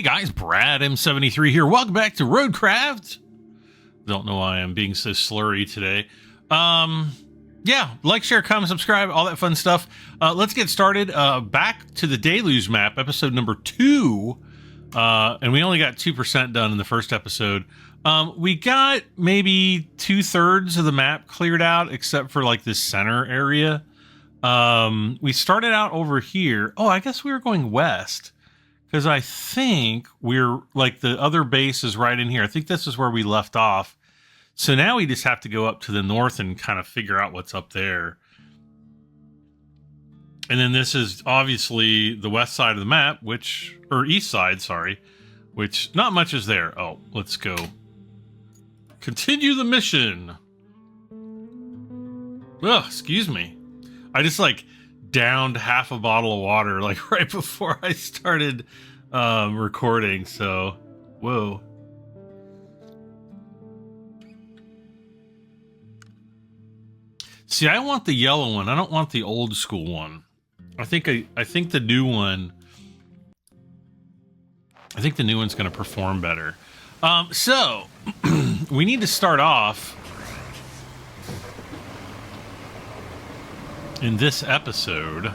Hey guys, Brad M73 here. Welcome back to ROADCRAFT. Don't know why I'm being so slurry today. Yeah, like, share, comment, subscribe, all that fun stuff. Let's get started. Back to the Deluge map, episode number 2. And we only got 2% done in the first episode. We got maybe 2/3 of the map cleared out, except for like this center area. We started out over here. Oh, I guess we were going west, because I think we're like the other base is right in here. I think this is where we left off. So now we just have to go up to the north and kind of figure out what's up there. And then this is obviously the west side of the map, or east side, sorry, which not much is there. Oh, let's go. Continue the mission. Ugh, excuse me. I just like downed half a bottle of water like right before I started recording, so whoa. See, I want the yellow one. I don't want the old school one. I think the new one. I think the new one's going to perform better. So we need to start off in this episode.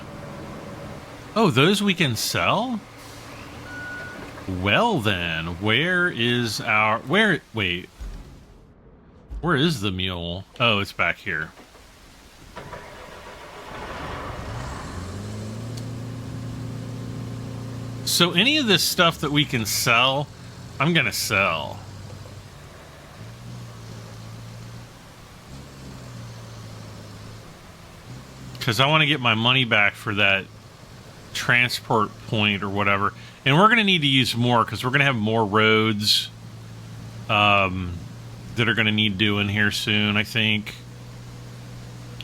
Oh, those we can sell? Well then, where is our... Wait. Where is the mule? Oh, it's back here. So any of this stuff that we can sell, I'm gonna sell. Because I want to get my money back for that transport point or whatever. And we're going to need to use more because we're going to have more roads that are going to need doing here soon, I think.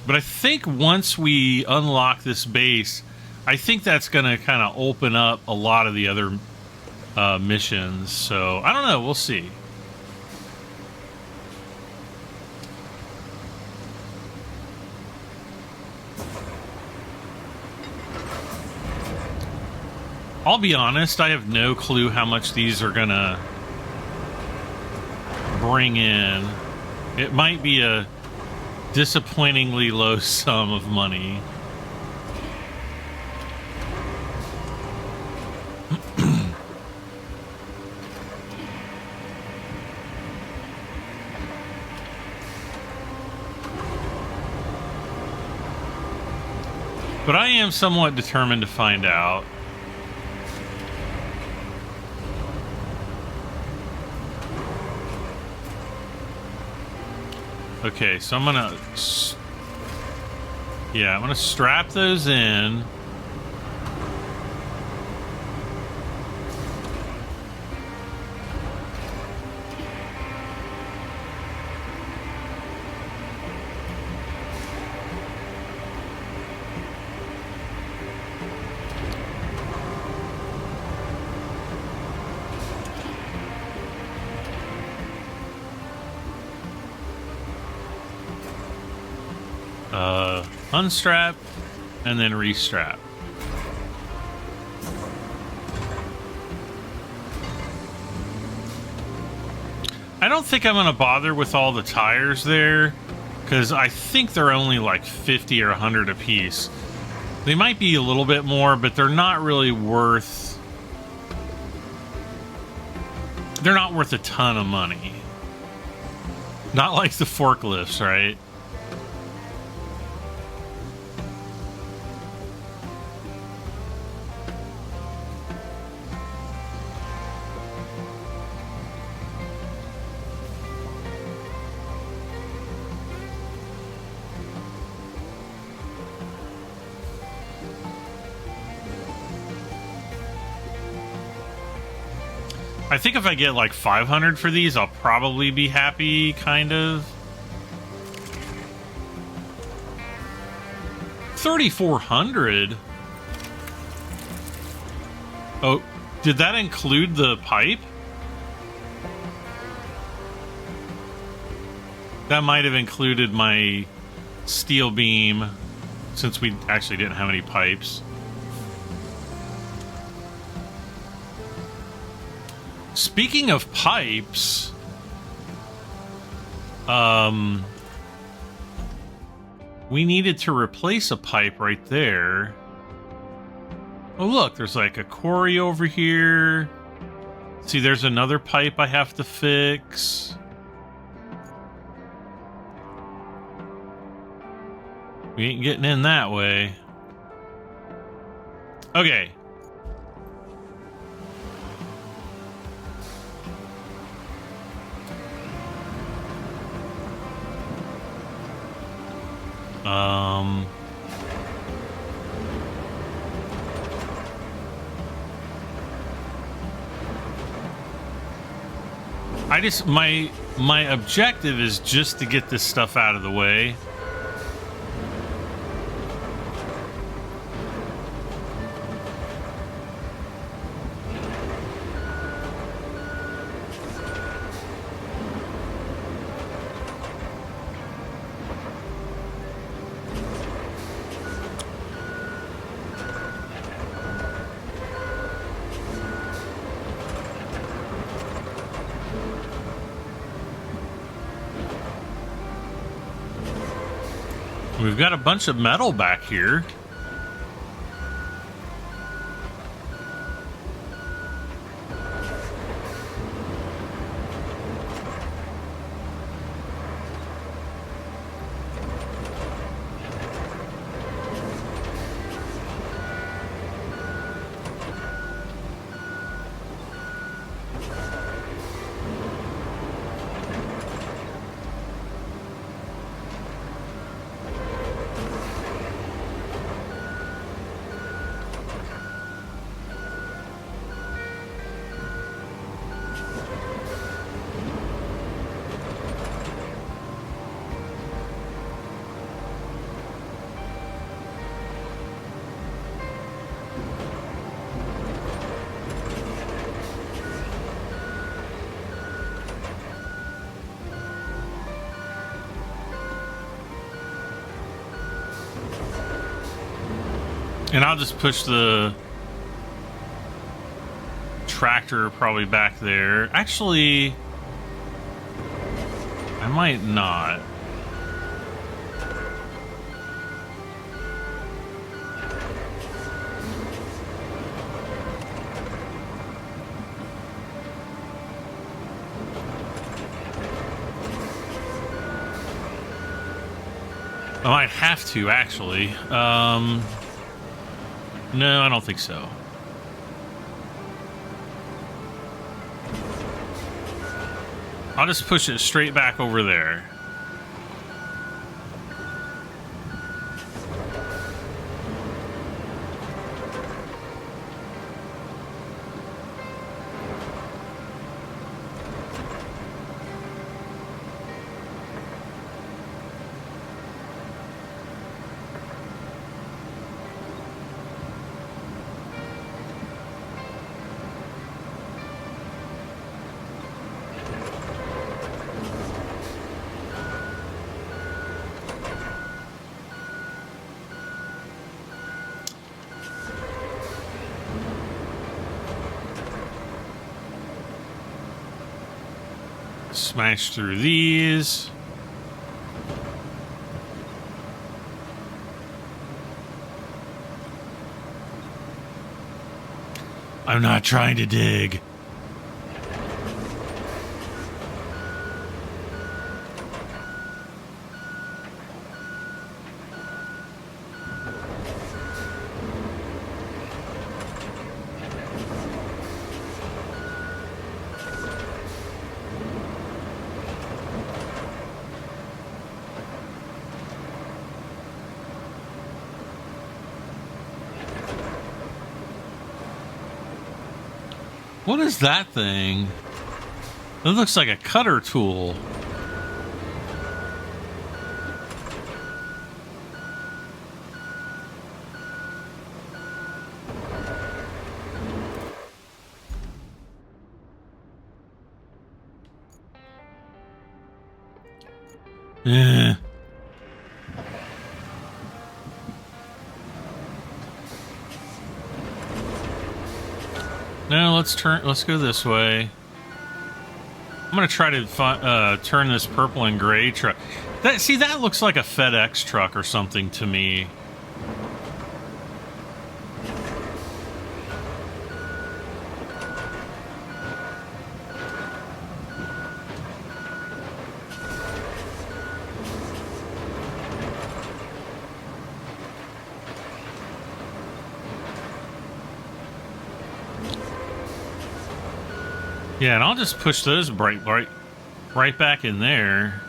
But I think once we unlock this base, I think that's going to kind of open up a lot of the other missions. So, I don't know. We'll see. I'll be honest, I have no clue how much these are gonna bring in. It might be a disappointingly low sum of money. But I am somewhat determined to find out. Okay, so I'm gonna strap those in. Unstrap and then restrap. I don't think I'm going to bother with all the tires there because I think they're only like 50 or 100 a piece. They might be a little bit more, but they're not really worth... They're not worth a ton of money. Not like the forklifts, right? I think if I get like 500 for these, I'll probably be happy, kind of. 3,400? Oh, did that include the pipe? That might have included my steel beam, since we actually didn't have any pipes. Speaking of pipes, we needed to replace a pipe right there. Oh, look, there's like a quarry over here. See, there's another pipe I have to fix. We ain't getting in that way. Okay. My objective is just to get this stuff out of the way. We've got a bunch of metal back here. And I'll just push the tractor probably back there. Actually, I might not. I might have to, actually. No, I don't think so. I'll just push it straight back over there. Smash through these. I'm not trying to dig. What is that thing? It looks like a cutter tool. Eh. No, let's go this way. I'm gonna try to turn this purple and gray truck. That looks like a FedEx truck or something to me. Yeah, and I'll just push those right back in there.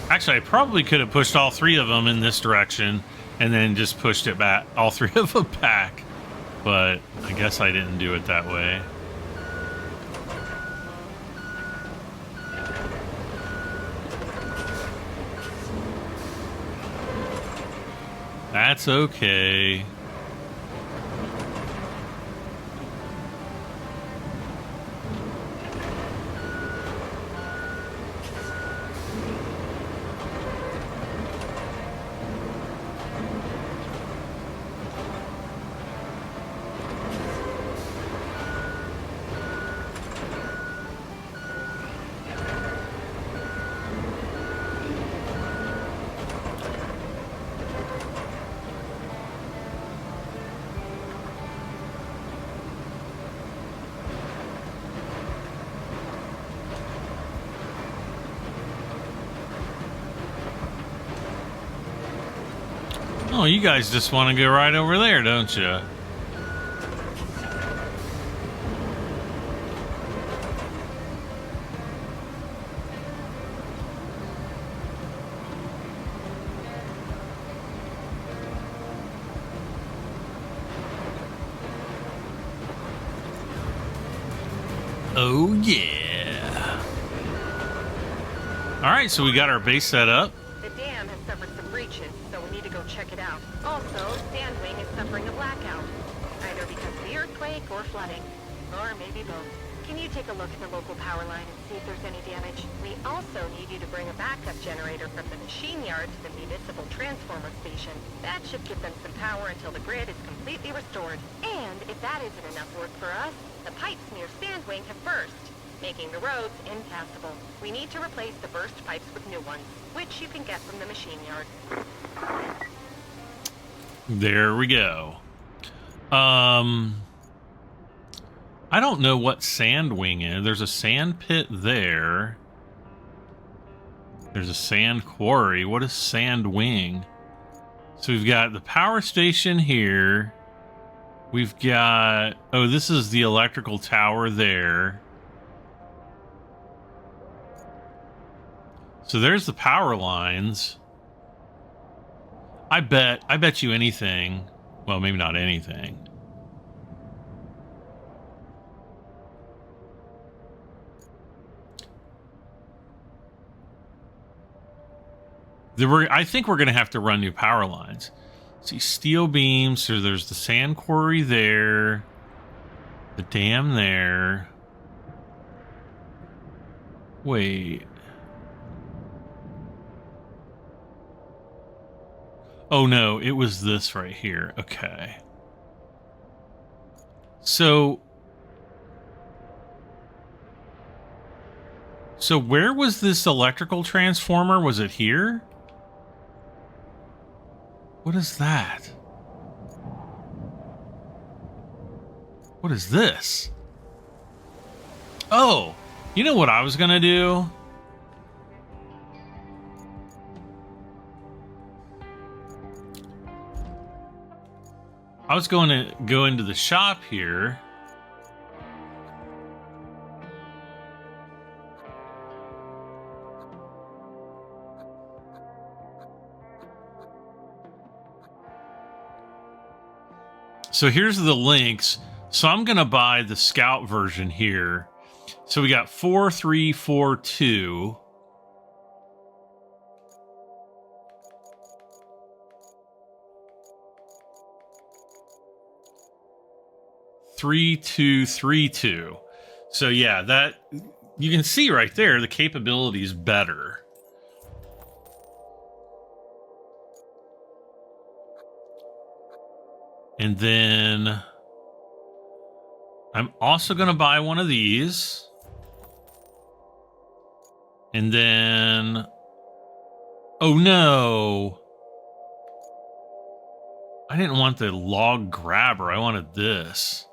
Actually, I probably could have pushed all three of them in this direction and then just pushed it back, all three of them back. But I guess I didn't do it that way. That's okay. Oh, you guys just want to go right over there, don't you? Oh, yeah. All right, so we got our base set up. The dam has suffered some breaches, so we need to go check it out. Also, Sandwing is suffering a blackout, either because of the earthquake or flooding, or maybe both. Can you take a look at the local power line and see if there's any damage? We also need you to bring a backup generator from the machine yard to the municipal transformer station. That should give them some power until the grid is completely restored. And if that isn't enough work for us, the pipes near Sandwing have burst, making the roads impassable. We need to replace the burst pipes with new ones, which you can get from the machine yard. There we go. I don't know what Sandwing is. There's a sand pit there. There's a sand quarry. What is Sandwing? So we've got the power station here. We've got... Oh, this is the electrical tower there. So there's the power lines. I bet you anything. Well, maybe not anything. I think we're going to have to run new power lines. See, steel beams. So there's the sand quarry there. The dam there. Wait. Oh, no. It was this right here. Okay. So where was this electrical transformer? Was it here? What is that? What is this? Oh, you know what I was gonna do? I was going to go into the shop here. So here's the links. So I'm going to buy the Scout version here. So we got 4342. $3,232. So yeah, that you can see right there the capability is better. And then I'm also going to buy one of these. And then... Oh no! I didn't want the log grabber. I wanted this.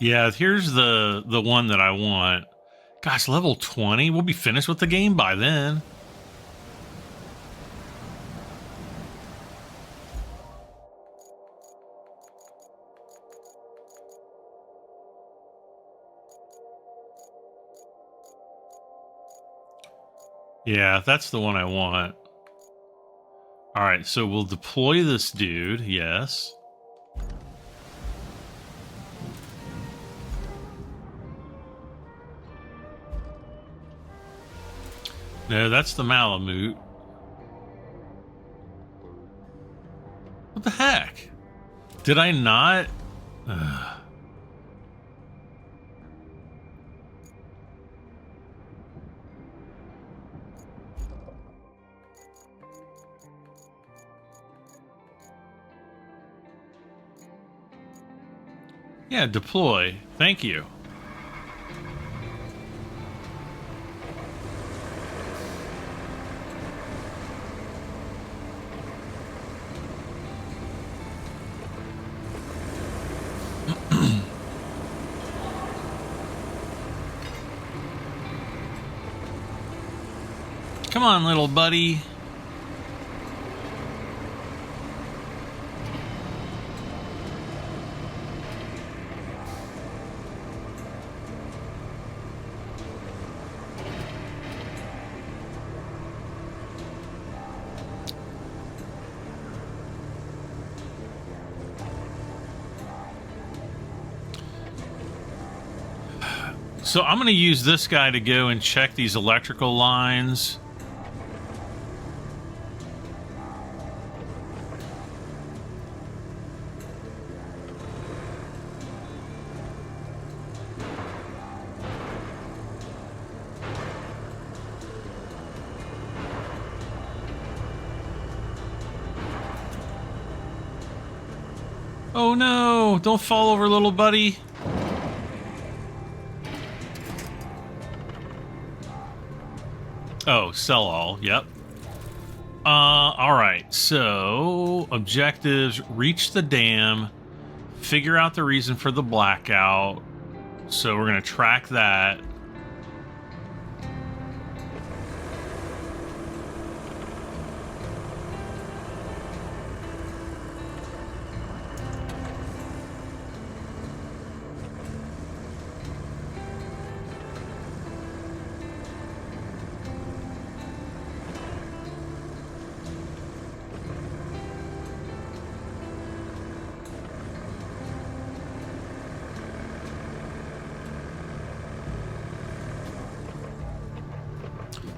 Yeah, here's the one that I want. Gosh, level 20? We'll be finished with the game by then. Yeah, that's the one I want. All right, so we'll deploy this dude, yes. No, that's the Malamute. What the heck? Did I not? Ugh. Yeah, deploy. Thank you. Come on, little buddy. So I'm going to use this guy to go and check these electrical lines. Oh no, don't fall over, little buddy. Oh, sell all, yep. Alright, so objectives, reach the dam, figure out the reason for the blackout. So we're gonna track that.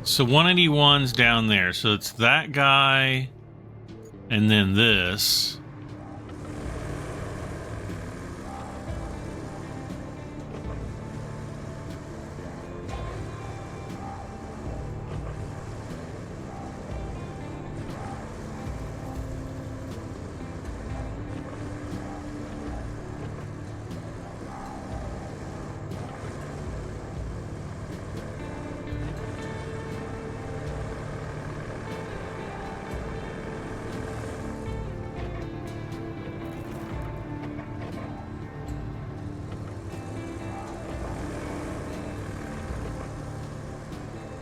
So 181's down there. So it's that guy and then this.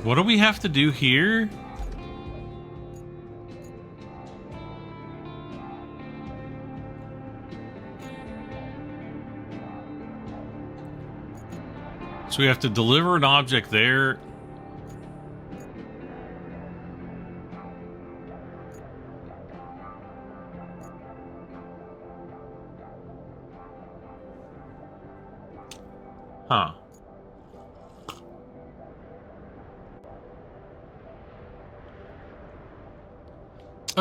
What do we have to do here? So we have to deliver an object there. Huh.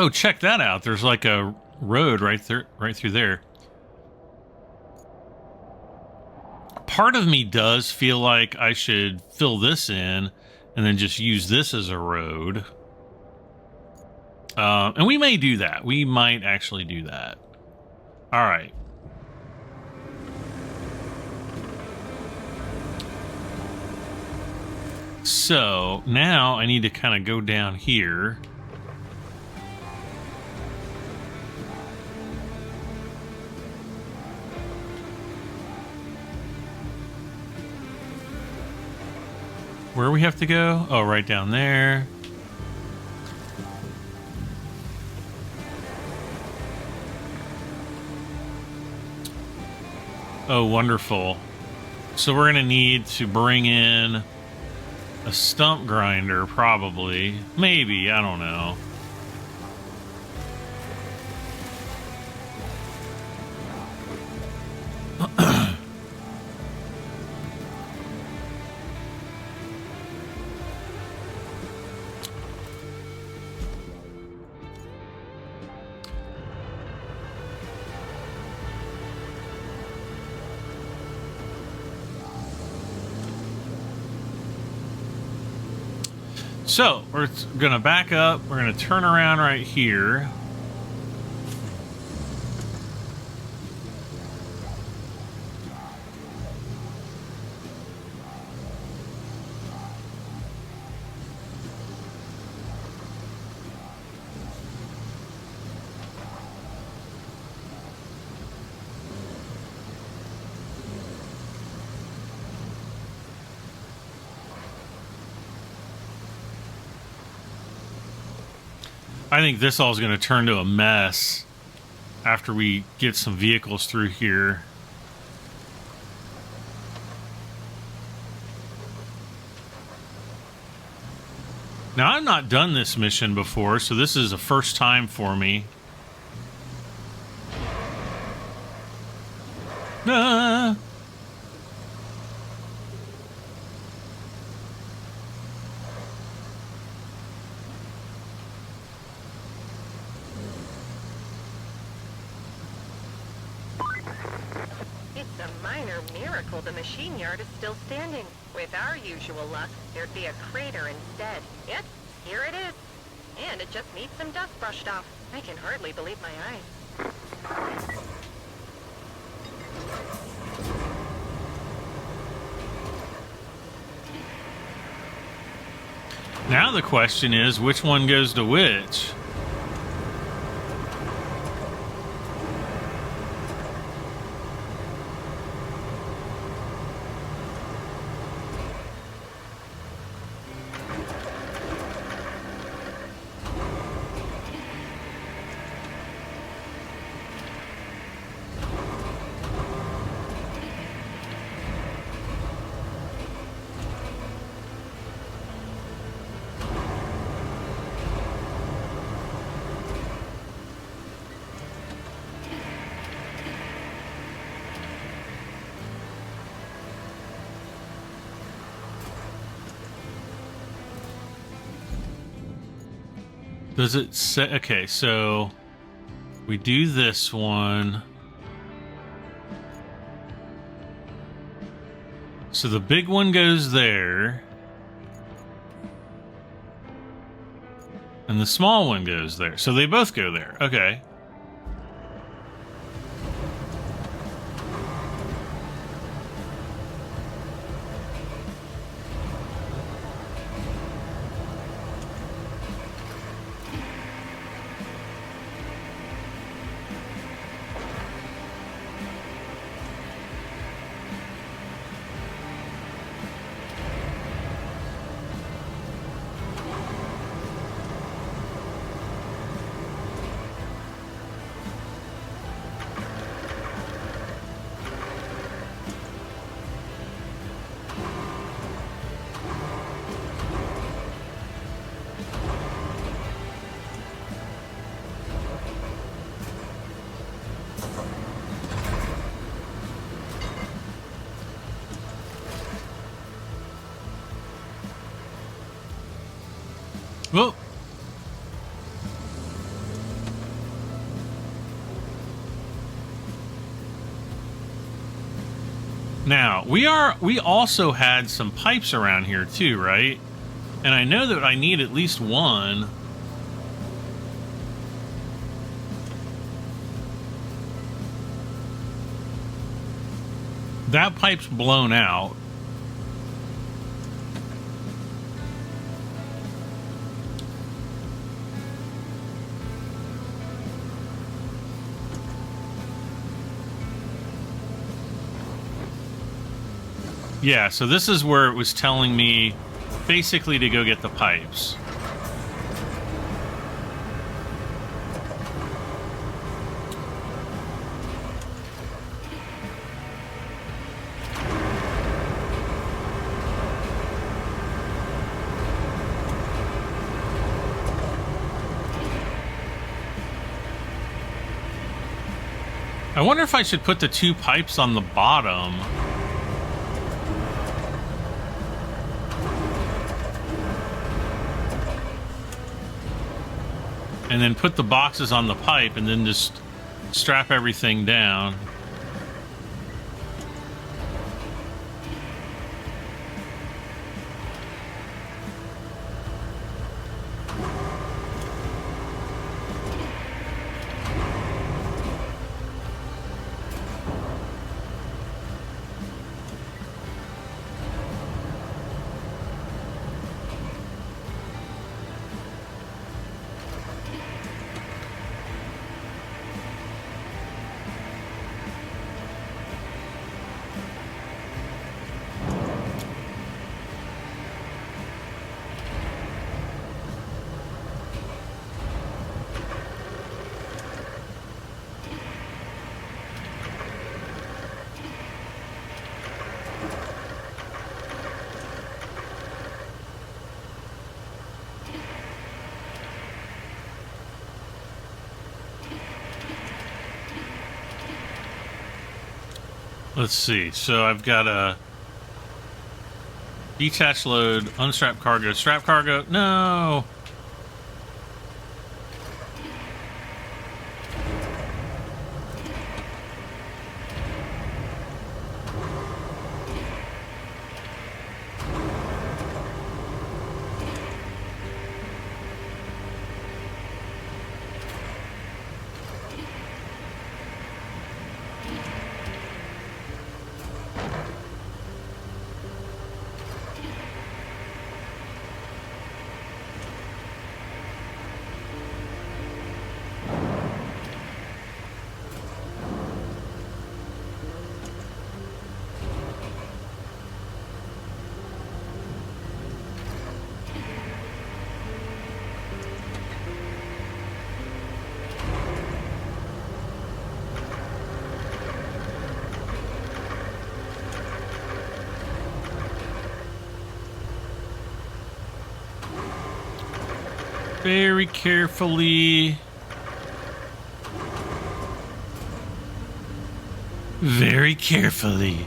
Oh, check that out. There's like a road right there, right through there. Part of me does feel like I should fill this in and then just use this as a road. And we may do that. We might actually do that. All right. So now I need to kind of go down here. Where we have to go? Oh, right down there. Oh, wonderful. So we're going to need to bring in a stump grinder, probably. Maybe, I don't know. So, we're going to back up. We're going to turn around right here. I think this all is going to turn to a mess after we get some vehicles through here. Now, I've not done this mission before, so this is a first time for me. Ah. The machine yard is still standing. With our usual luck, there'd be a crater instead. Yep, here it is. And it just needs some dust brushed off. I can hardly believe my eyes. Now the question is, which one goes to which? Does it say... Okay, so we do this one. So the big one goes there. And the small one goes there. So they both go there. Okay. Well, Now, we also had some pipes around here too, right? And I know that I need at least one. That pipe's blown out. Yeah, so this is where it was telling me basically to go get the pipes. I wonder if I should put the 2 pipes on the bottom. And then put the boxes on the pipe and then just strap everything down. Let's see. So I've got a detach load, unstrap cargo, strap cargo. No. Very carefully. Very carefully.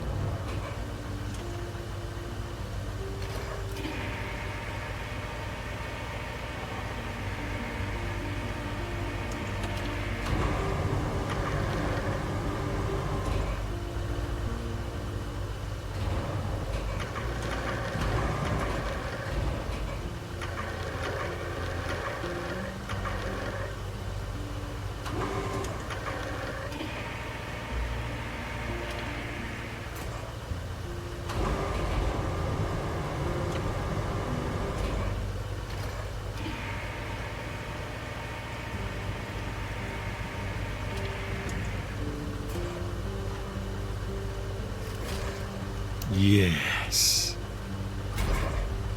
Yes.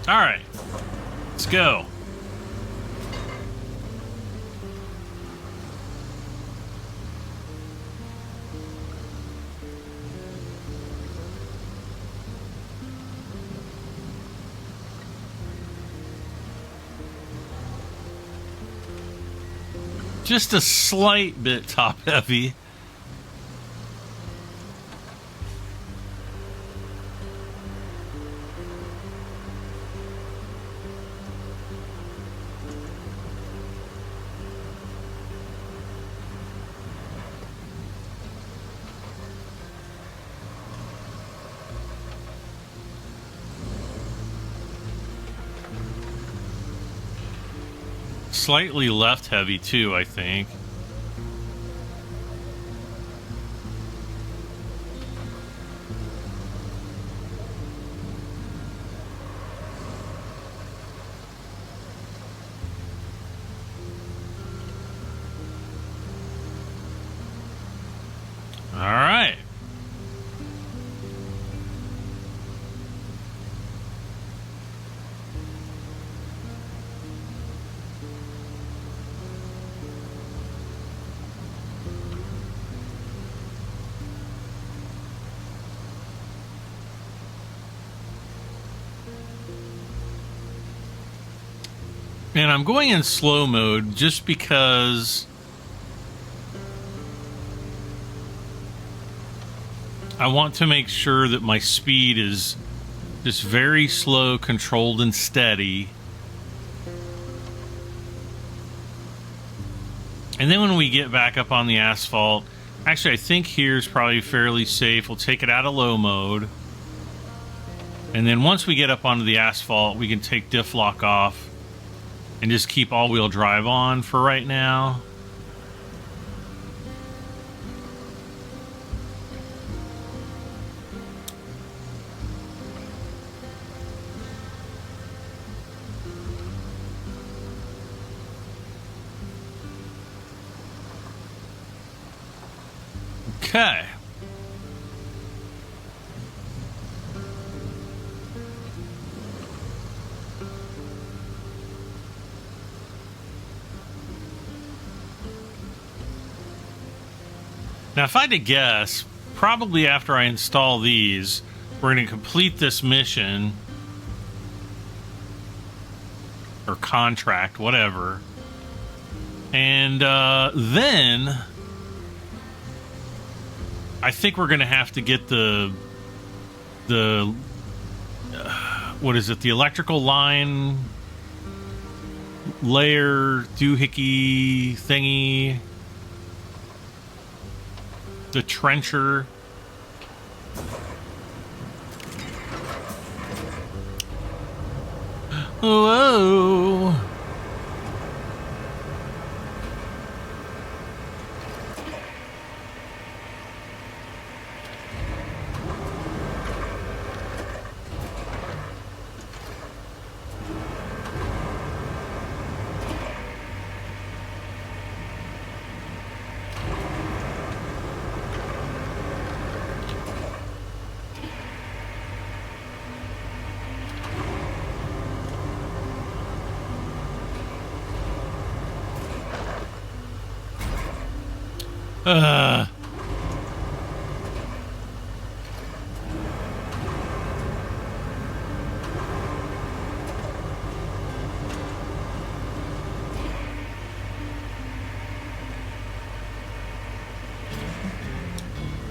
All right. Let's go. Just a slight bit top heavy. slightly left heavy too, I think. All right. And I'm going in slow mode just because I want to make sure that my speed is just very slow, controlled, and steady. And then when we get back up on the asphalt, actually I think here's probably fairly safe. We'll take it out of low mode. And then once we get up onto the asphalt, we can take diff lock off and just keep all-wheel drive on for right now. Okay. Now, if I had to guess, probably after I install these, we're going to complete this mission or contract, whatever. And then I think we're going to have to get the what is it? The electrical line layer doohickey thingy. The trencher. Whoa.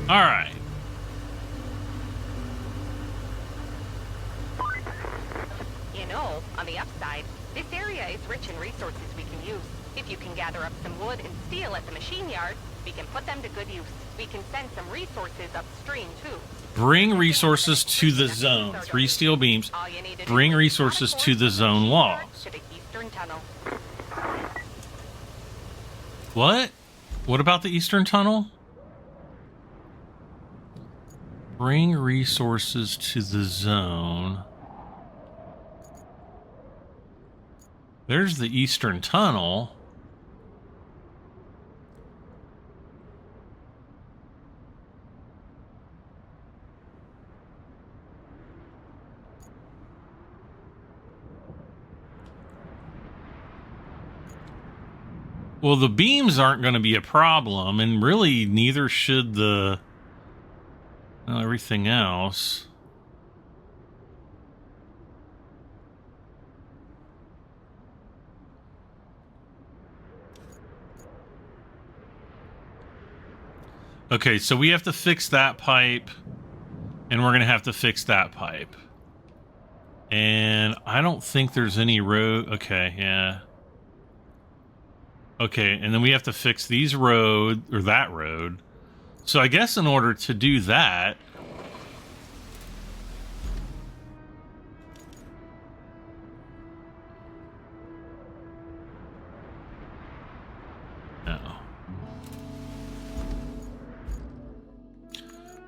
All right. You know, on the upside, this area is rich in resources we can use. If you can gather up some wood and steel at the machine yard, we can put them to good use. We can send some resources upstream, too. Bring resources to the zone. 3 steel beams. Bring resources to the zone logs. To the eastern tunnel. What? What about the eastern tunnel? Bring resources to the zone. There's the eastern tunnel. Well, the beams aren't going to be a problem, and really neither should the... well, everything else. Okay, so we have to fix that pipe, and we're going to have to fix that pipe. And I don't think there's any road... okay, yeah. Okay, and then we have to fix these road, or that road. So I guess in order to do that...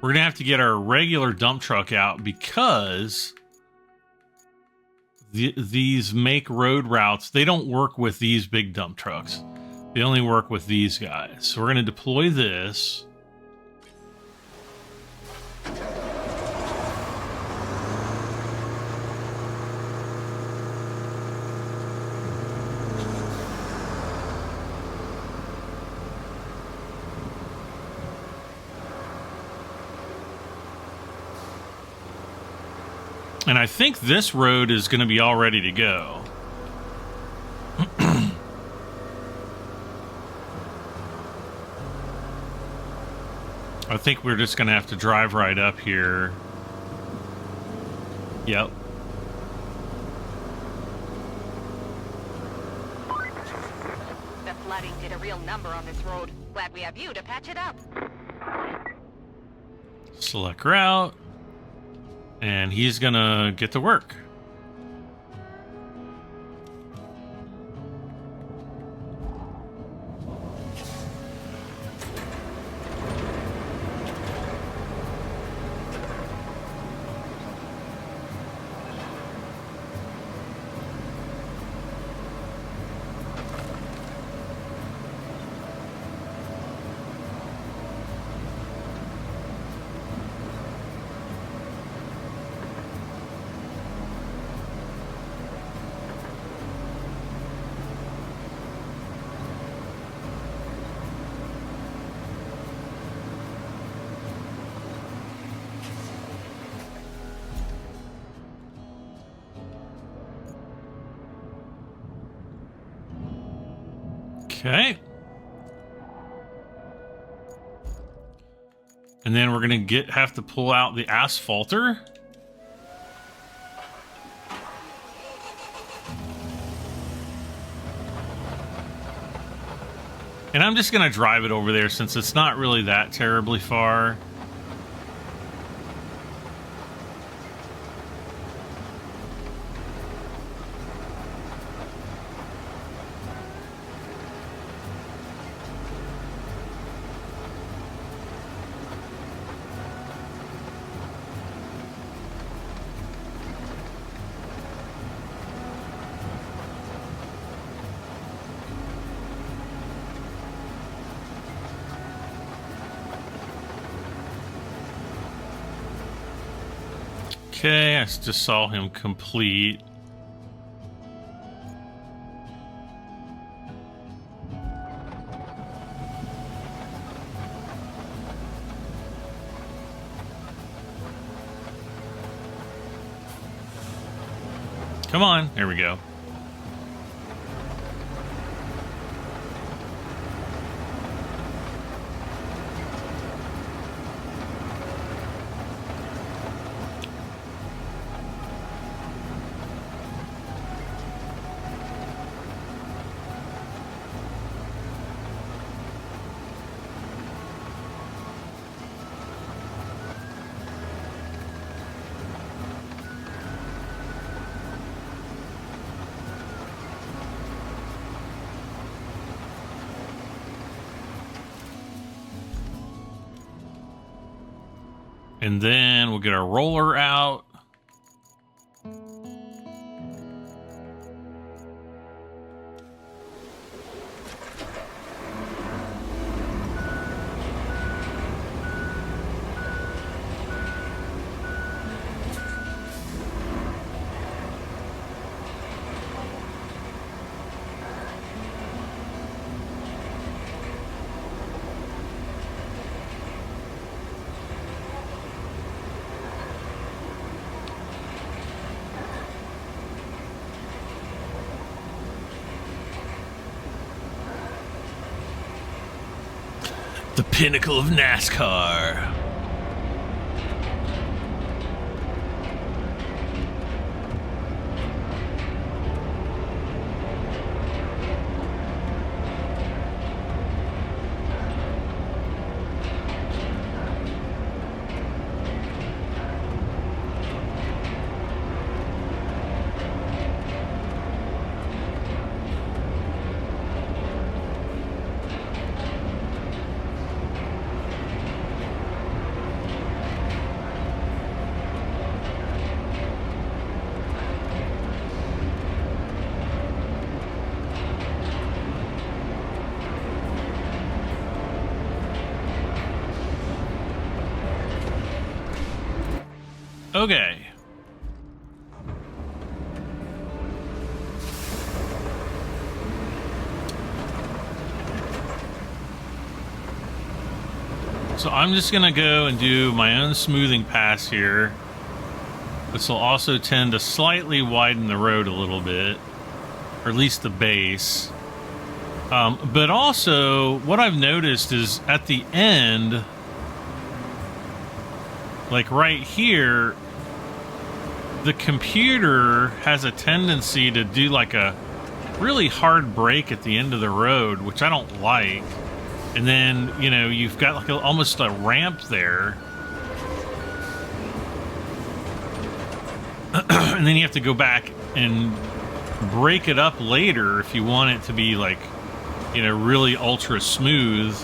we're gonna have to get our regular dump truck out because these make road routes, they don't work with these big dump trucks. They only work with these guys. So we're gonna deploy this. And I think this road is going to be all ready to go. I think we're just going to have to drive right up here. Yep. The flooding did a real number on this road. Glad we have you to patch it up. Select route. And he's gonna get to work. Okay. And then we're gonna have to pull out the asphalter. And I'm just gonna drive it over there since it's not really that terribly far. Okay, I just saw him complete. Come on, there we go. And then we'll get our roller out. The pinnacle of NASCAR. Okay. So I'm just going to go and do my own smoothing pass here. This will also tend to slightly widen the road a little bit, or at least the base. But also, what I've noticed is at the end, like right here, the computer has a tendency to do like a really hard break at the end of the road, which I don't like. And then, you know, you've got like almost a ramp there. And then you have to go back and break it up later if you want it to be like, you know, really ultra smooth.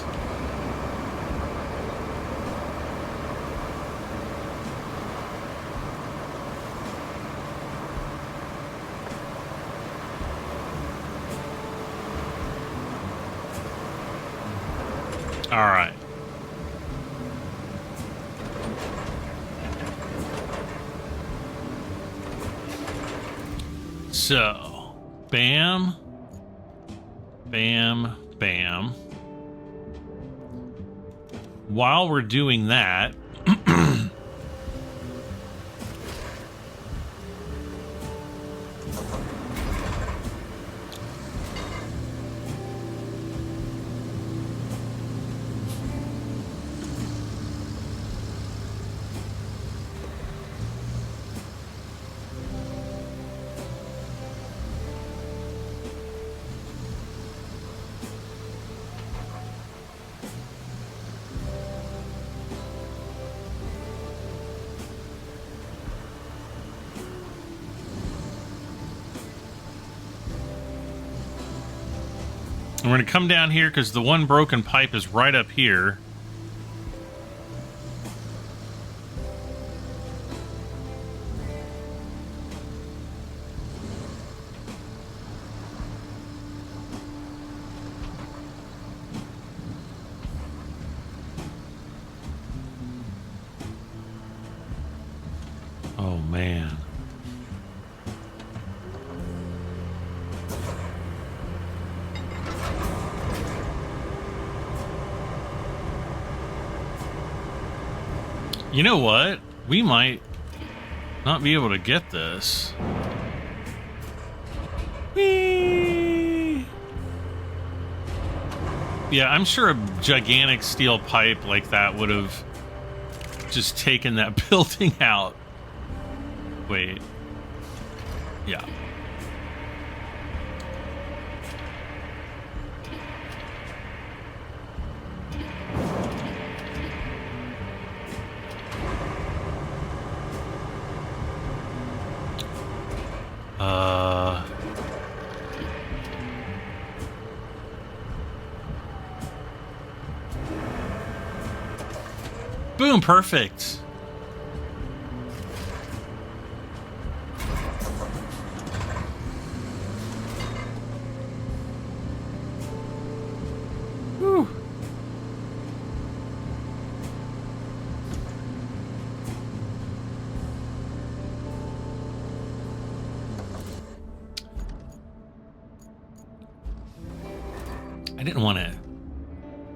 All right. So, bam, bam, bam. While we're doing that, we're going to come down here because the one broken pipe is right up here. Oh, man. You know what? We might not be able to get this. Whee! Yeah, I'm sure a gigantic steel pipe like that would have just taken that building out. Wait. Yeah. Boom, perfect. Whew. I didn't want to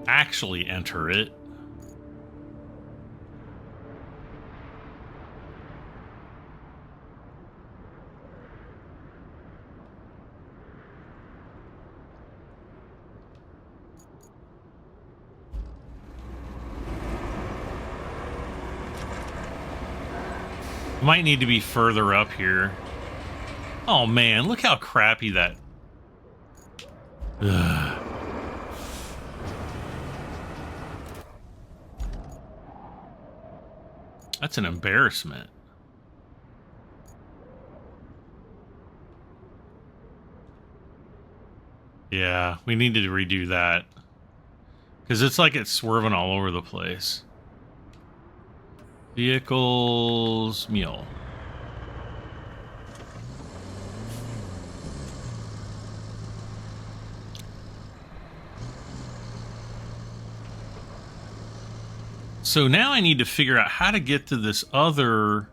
actually enter it. Might need to be further up here. Oh man, look how crappy that. Ugh. That's an embarrassment. Yeah, we needed to redo that. Because it's like it's swerving all over the place. Vehicles, mule. So now I need to figure out how to get to this other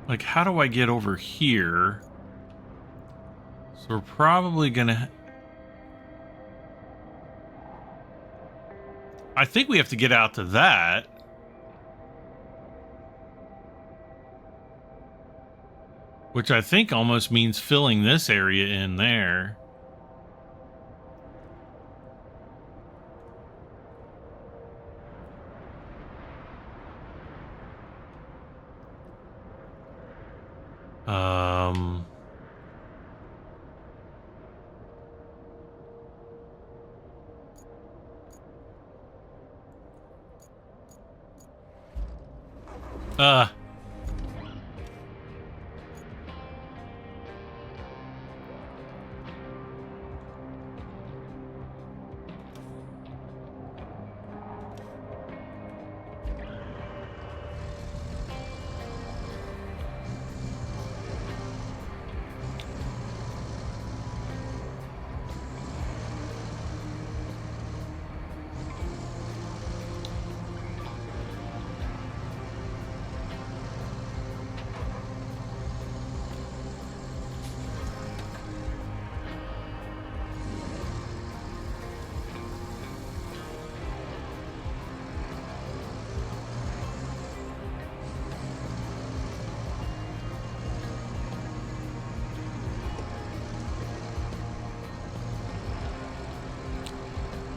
Like, how do I get over here? So we're probably gonna... I think we have to get out to that. Which I think almost means filling this area in there.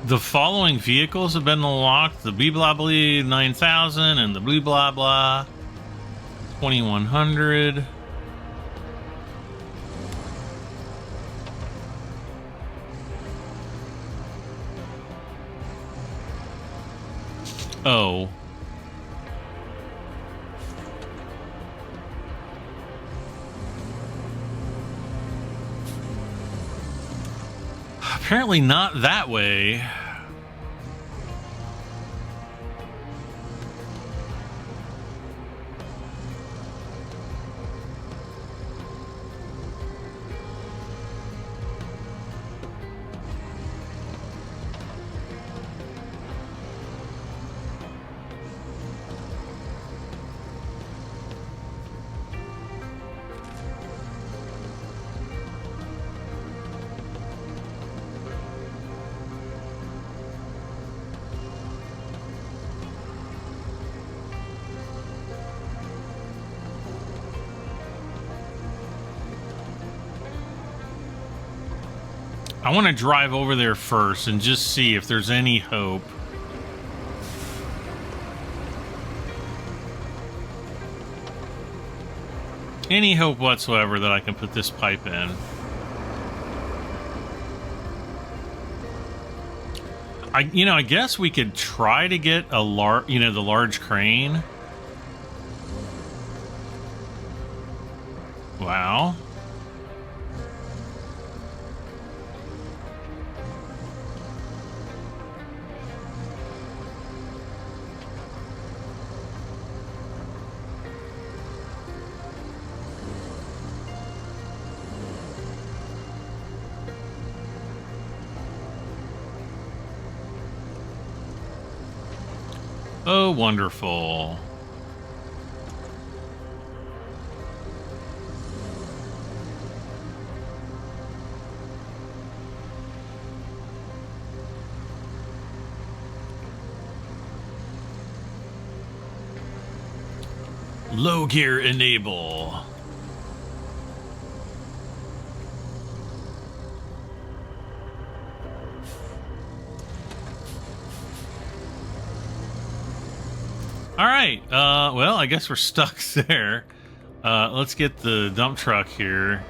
The following vehicles have been unlocked: the blah blah 9000 and the blah blah 2100. Oh. Apparently not that way. I want to drive over there first and just see if there's any hope. Any hope whatsoever that I can put this pipe in. I guess we could try to get a the large crane. Wow. Oh, wonderful. Low gear enable. All right. Well, I guess we're stuck there. Let's get the dump truck here.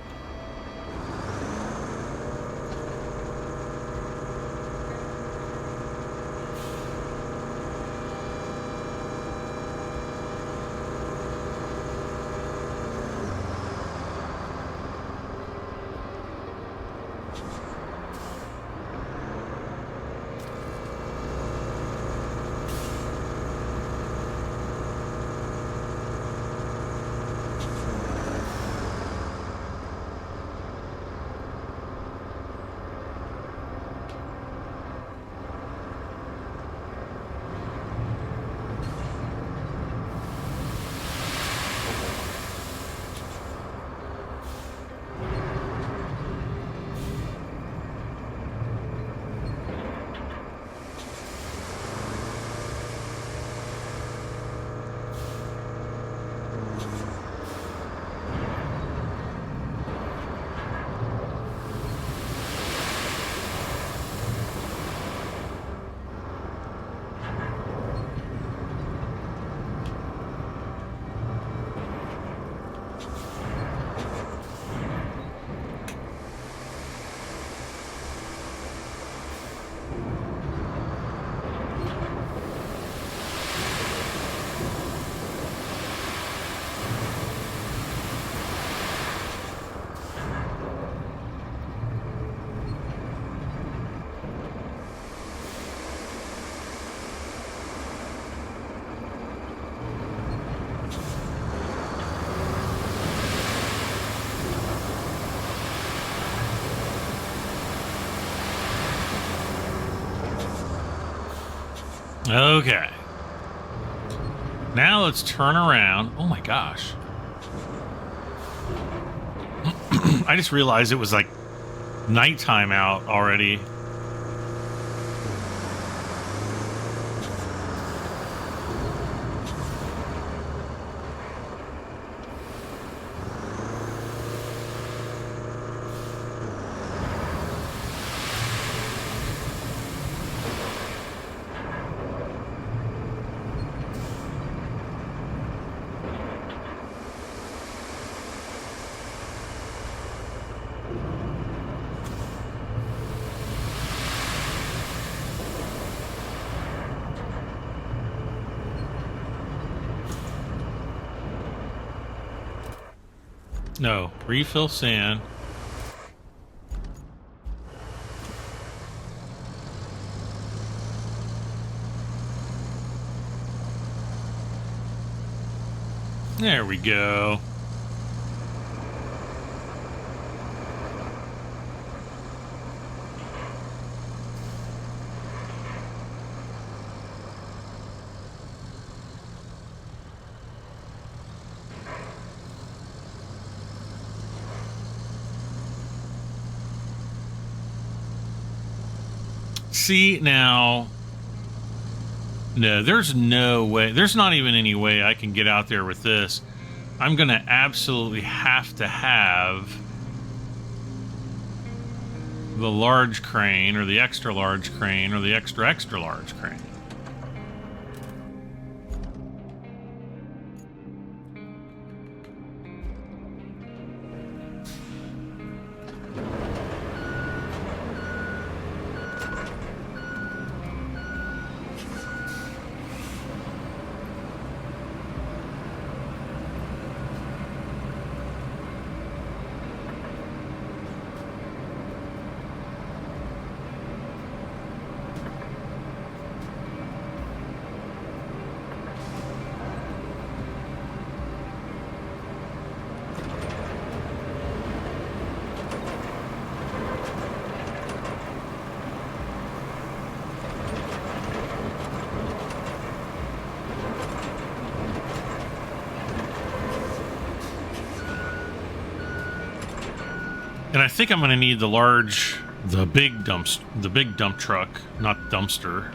Okay. Now let's turn around. Oh my gosh. I just realized it was like nighttime out already. No, refill sand. There we go. See, now, no, there's no way. There's not even any way I can get out there with this. I'm going to absolutely have to have the large crane or the extra large crane or the extra large crane. And I think I'm going to need the big dump truck, not dumpster.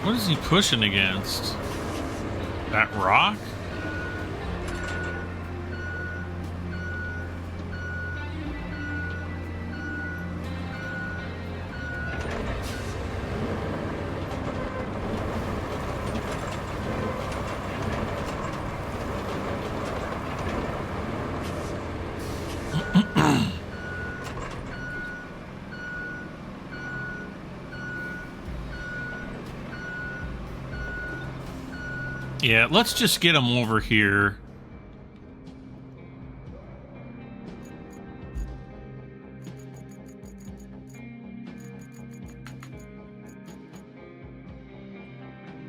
What is he pushing against? That rock? Yeah, let's just get him over here.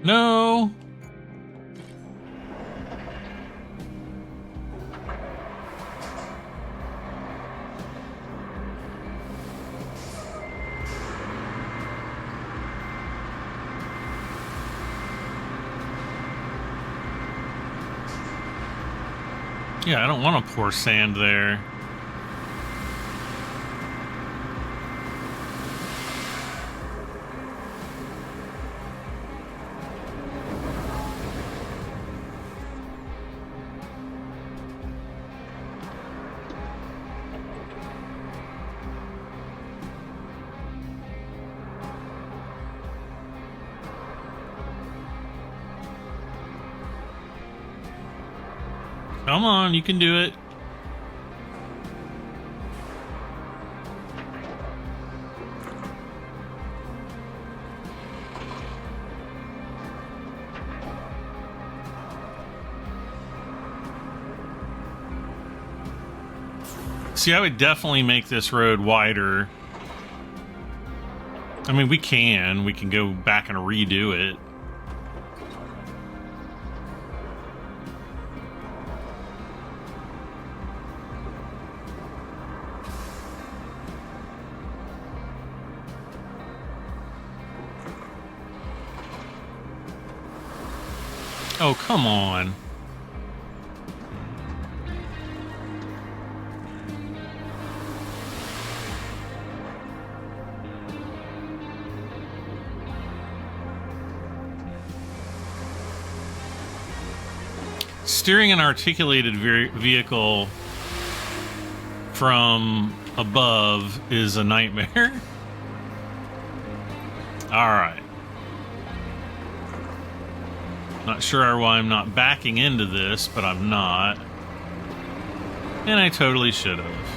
No. Yeah, I don't want to pour sand there. Come on, you can do it. See, I would definitely make this road wider. I mean, we can go back and redo it. Oh, come on. Steering an articulated vehicle from above is a nightmare. All right. Not sure why I'm not backing into this, but I'm not. And I totally should have.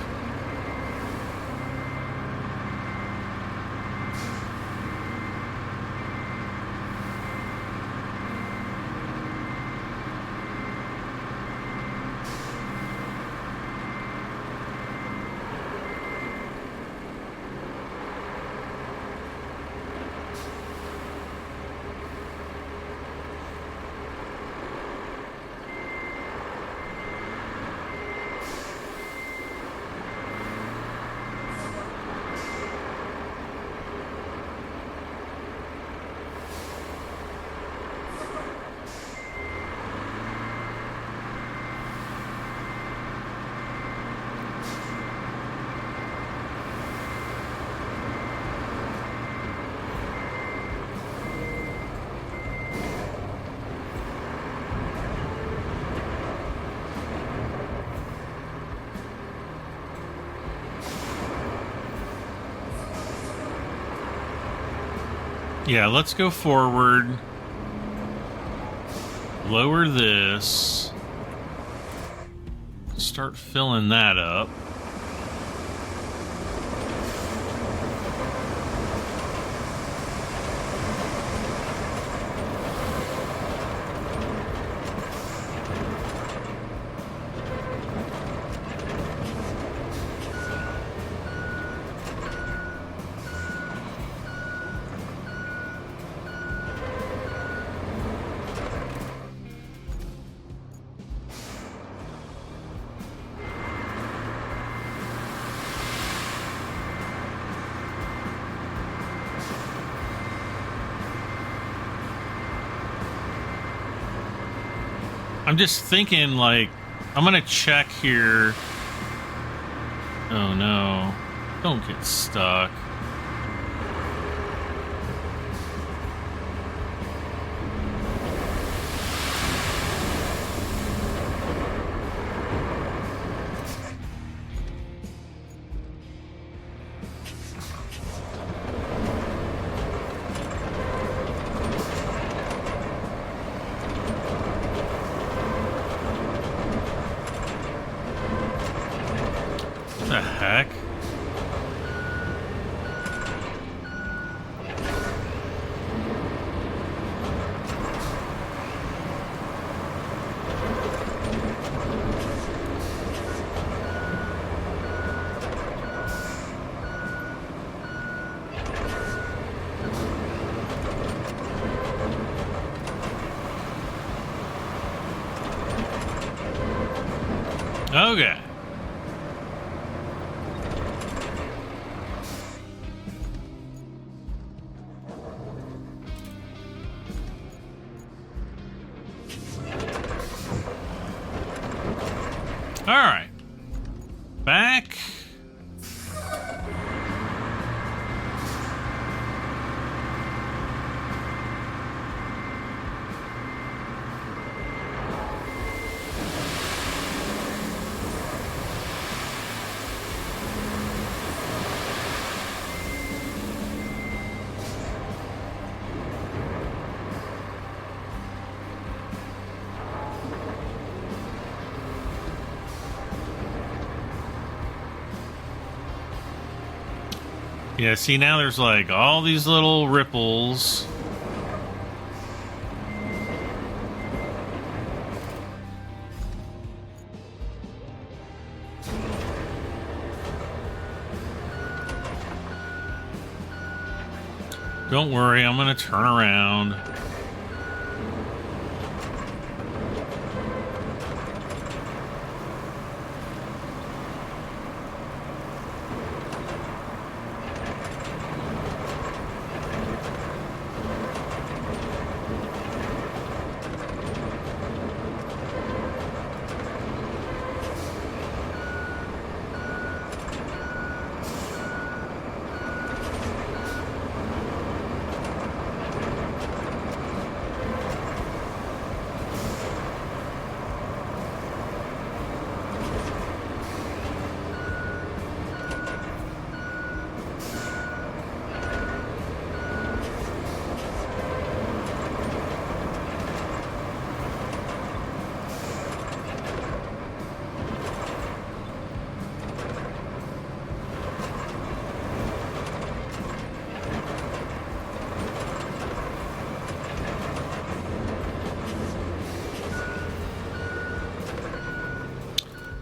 Yeah, let's go forward. Lower this. Start filling that up. I'm just thinking, like, I'm gonna check here. Oh no, don't get stuck. The heck? Okay. All right. Back. Yeah, see, now there's like all these little ripples. Don't worry, I'm gonna turn around.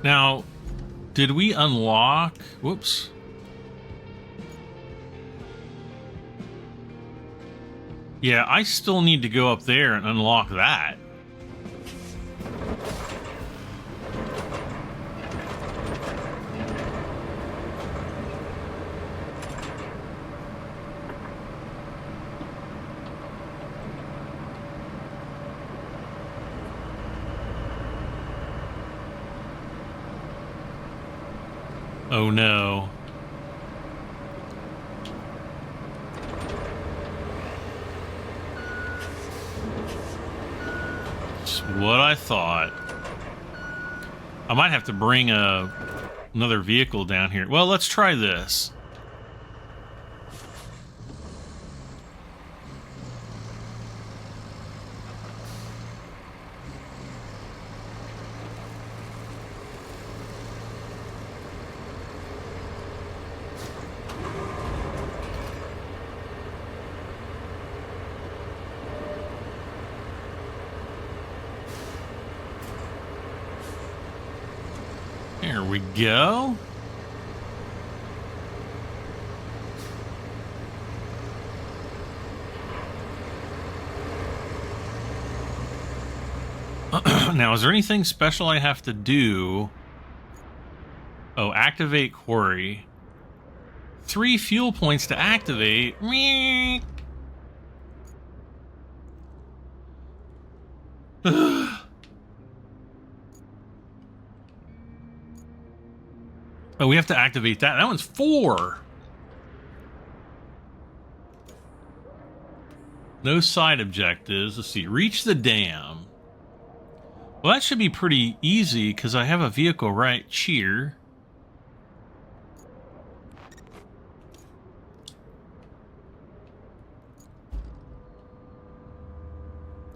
Now, did we unlock... Whoops. Yeah, I still need to go up there and unlock that. Oh no. It's what I thought. I might have to bring another vehicle down here. Well, let's try this. There we go. Now, is there anything special I have to do? Oh, activate quarry. 3 fuel points to activate. Oh, we have to activate that. That one's 4. No side objectives. Let's see. Reach the dam. Well, that should be pretty easy because I have a vehicle right here.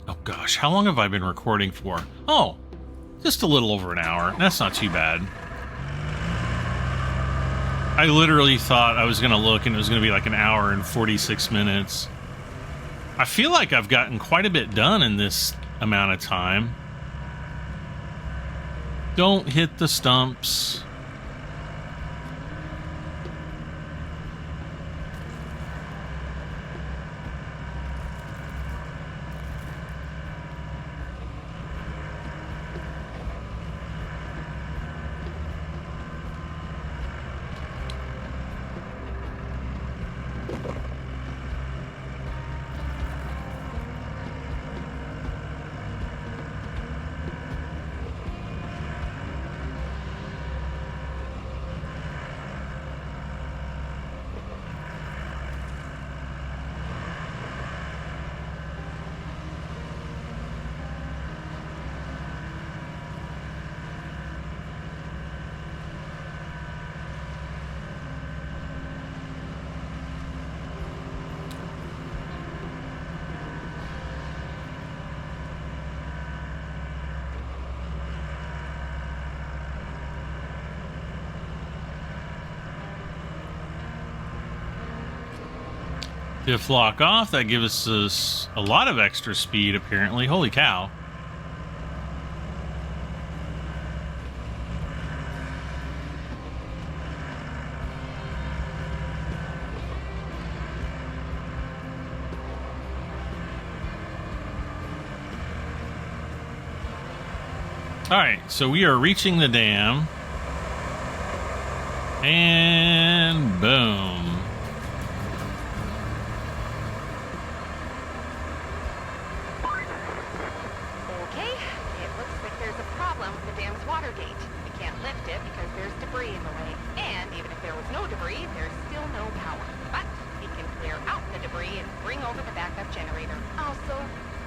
Oh, gosh. How long have I been recording for? Oh, just a little over an hour. That's not too bad. I literally thought I was going to look and it was going to be like an hour and 46 minutes. I feel like I've gotten quite a bit done in this amount of time. Don't hit the stumps. Diff lock off. That gives us a lot of extra speed, apparently. Holy cow. Alright, so we are reaching the dam. And boom. Okay, it looks like there's a problem with the dam's water gate. We can't lift it because there's debris in the way. And even if there was no debris, there's still no power. But we can clear out the debris and bring over the backup generator. Also,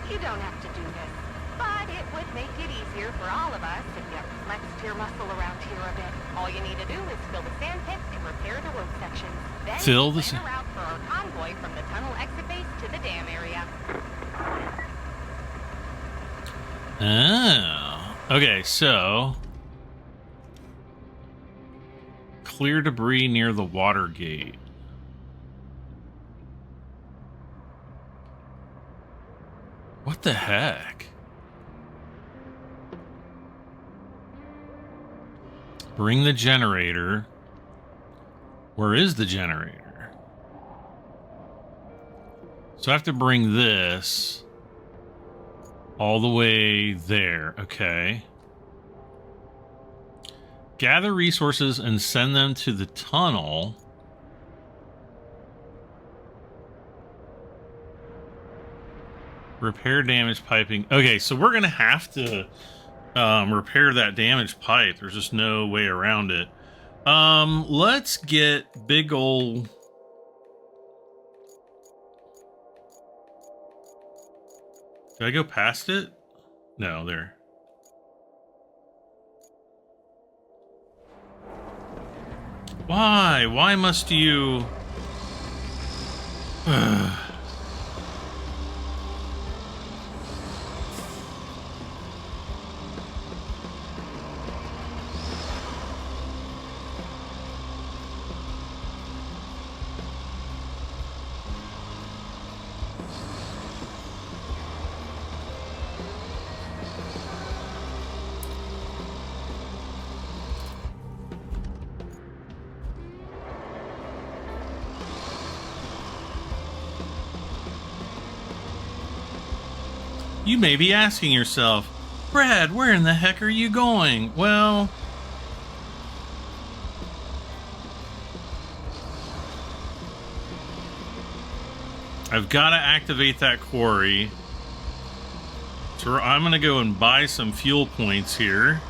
you don't have to do this. But it would make it easier for all of us if you flexed your muscle around here a bit. All you need to do is fill the sand pit and repair the road sections. Then Fill the plan a route for our convoy from the tunnel exit base to the dam area. Oh. Okay, so clear debris near the water gate. What the heck? Bring the generator. Where is the generator? So I have to bring this all the way there. Okay. Gather resources and send them to the tunnel. Repair damaged piping. Okay, so we're going to have to repair that damaged pipe. There's just no way around it. Let's get big ol'... Did I go past it? No, there. Why? Why must you... You may be asking yourself, Brad, where in the heck are you going? Well, I've got to activate that quarry. So I'm going to go and buy some fuel points here.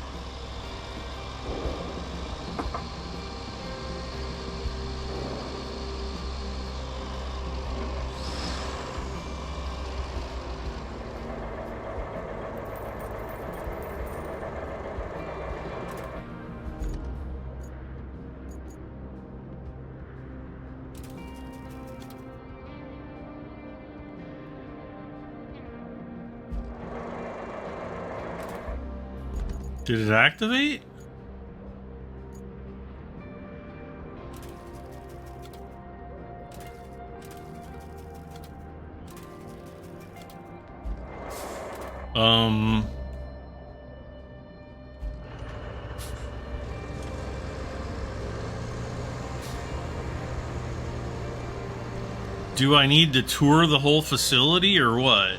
Did it activate? Do I need to tour the whole facility or what?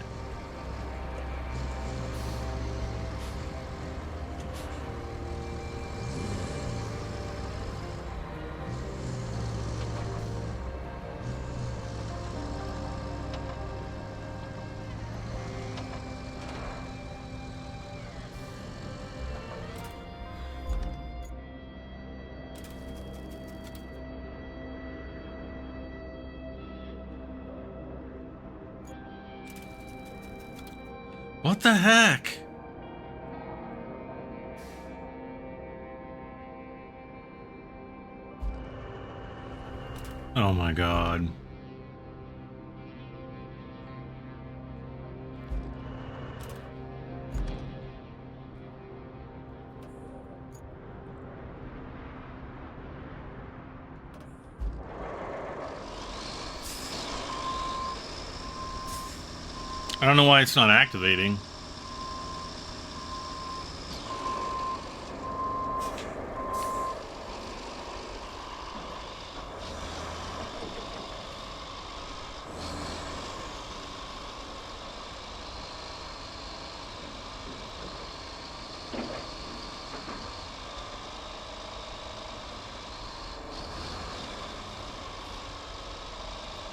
What the heck? Oh my God. I don't know why it's not activating.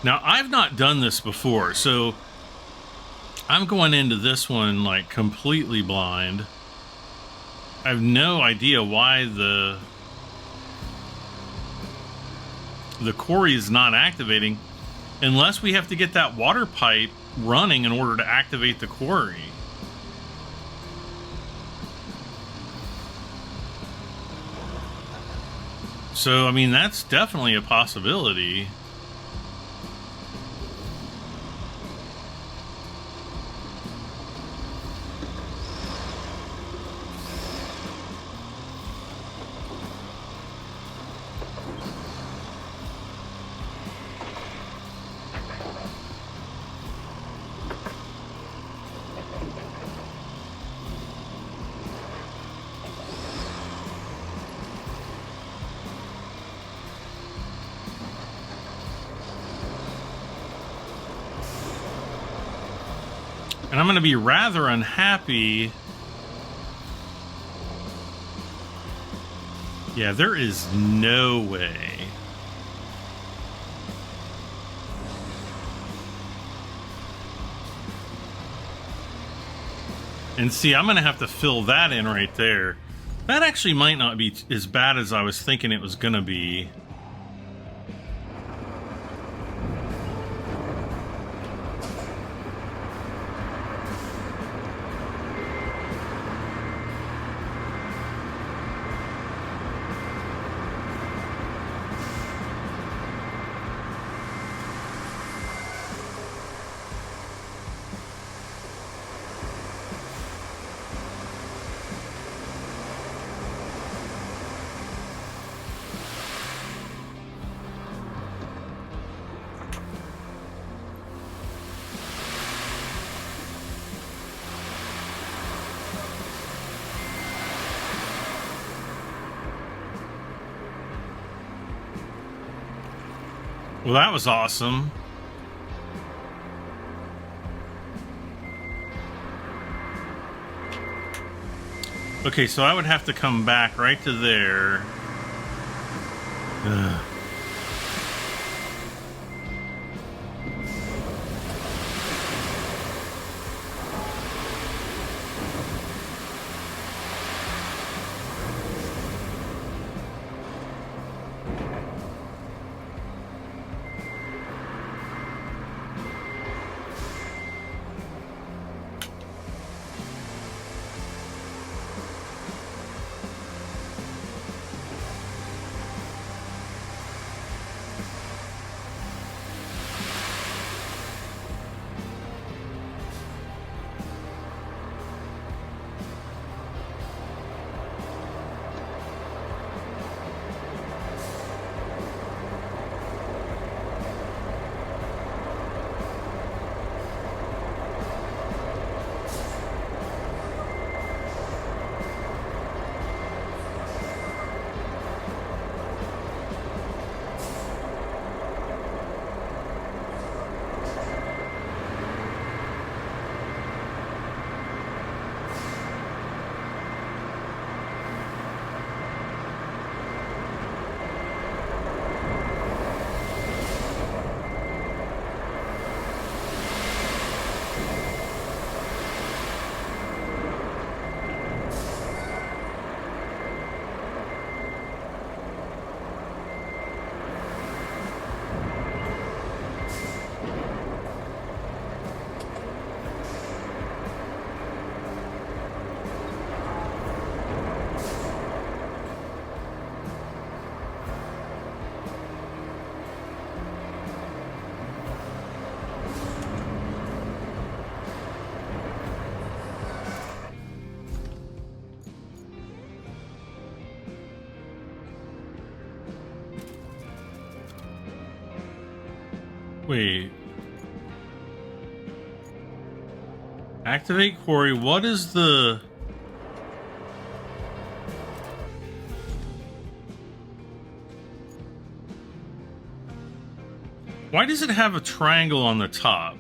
Now, I've not done this before, so I'm going into this one like completely blind. I have no idea why the quarry is not activating unless we have to get that water pipe running in order to activate the quarry. So, I mean, that's definitely a possibility. And I'm going to be rather unhappy. Yeah, there is no way. And see, I'm going to have to fill that in right there. That actually might not be as bad as I was thinking it was going to be. Well, that was awesome. Okay, so I would have to come back right to there. Ugh. Wait. Activate quarry. What is the... Why does it have a triangle on the top?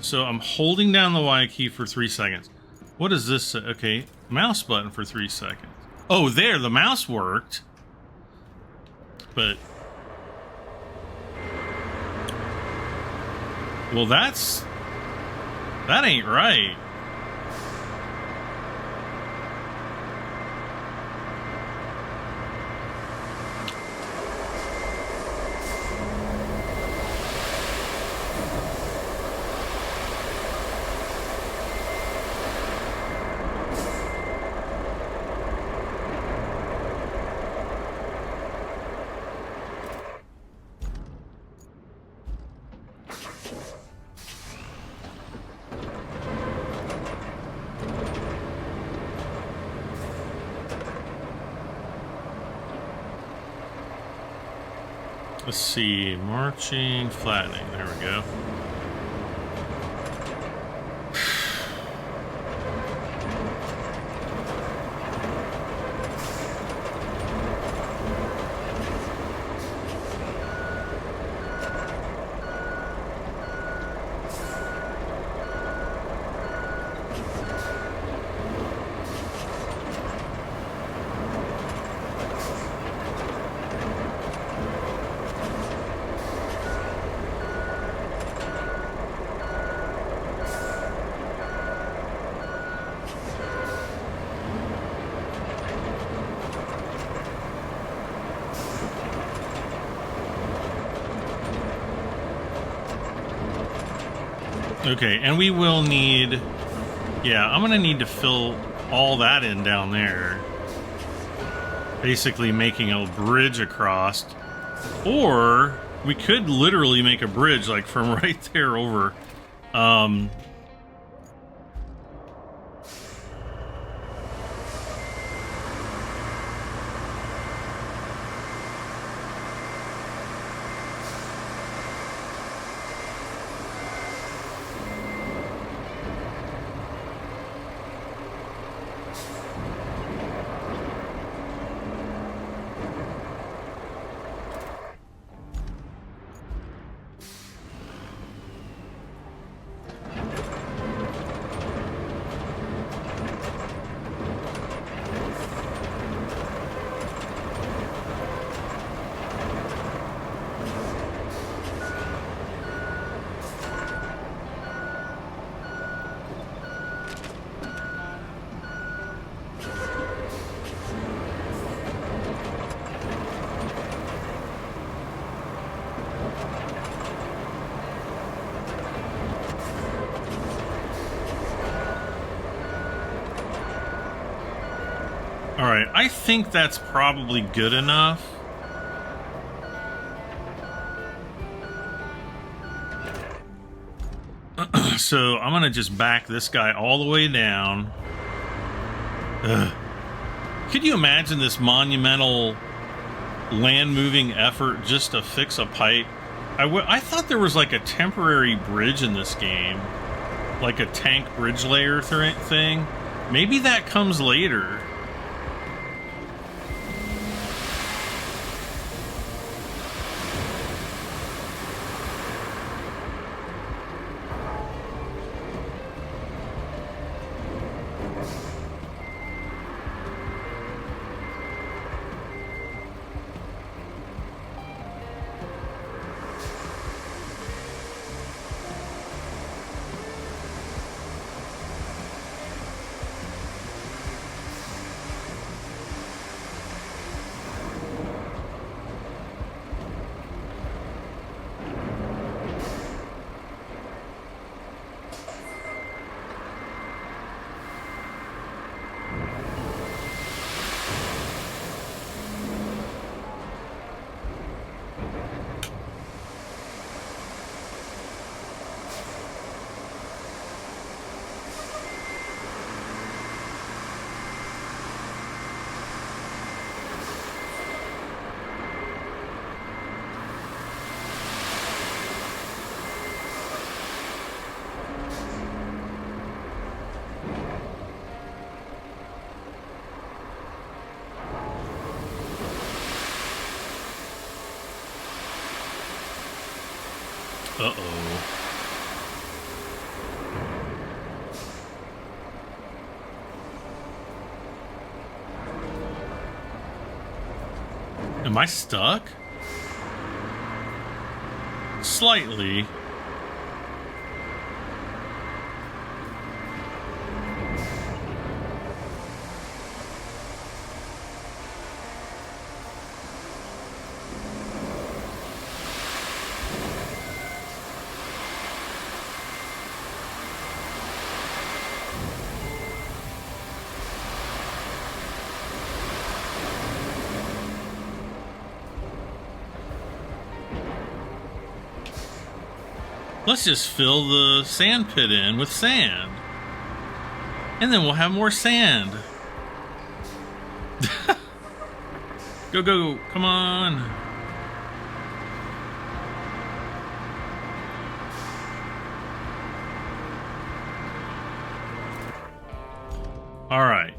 So I'm holding down the Y key for 3 seconds. What is this? Okay, mouse button for 3 seconds. Oh, there, the mouse worked. But... well, that ain't right. Let's see, marching, flattening, there we go. Okay, and we will need... yeah, I'm gonna need to fill all that in down there. Basically making a bridge across. Or we could literally make a bridge, like, from right there over. Alright, I think that's probably good enough. So I'm gonna just back this guy all the way down. Ugh. Could you imagine this monumental land-moving effort just to fix a pipe? I thought there was like a temporary bridge in this game. Like a tank bridge layer thing. Maybe that comes later. Uh-oh. Am I stuck? Slightly. Let's just fill the sand pit in with sand. And then we'll have more sand. Go, go, go. Come on. All right.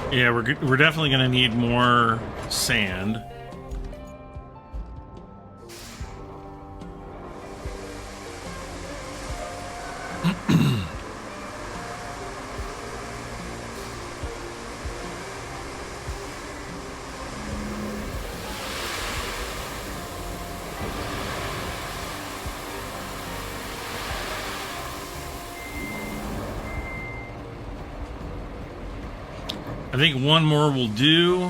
Yeah, we're definitely going to need more sand. I think one more will do.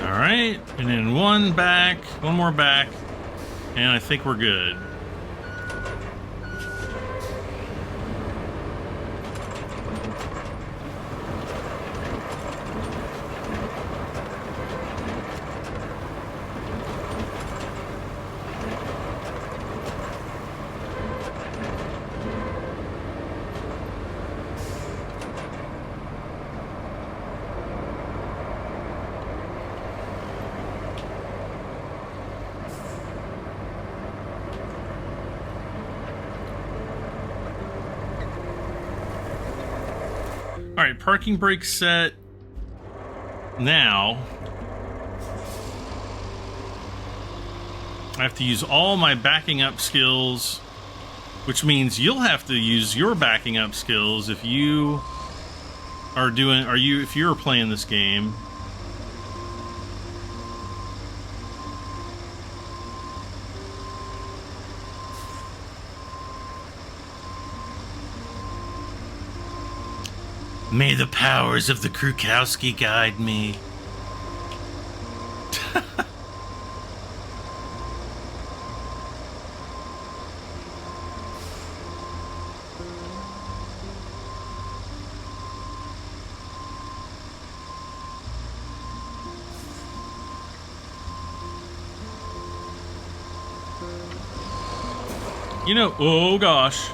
Alright, and then one more back, and I think we're good. All right, parking brake set. Now, I have to use all my backing up skills, which means you'll have to use your backing up skills if you are if you're playing this game. May the powers of the Krukowski guide me. You know, oh gosh.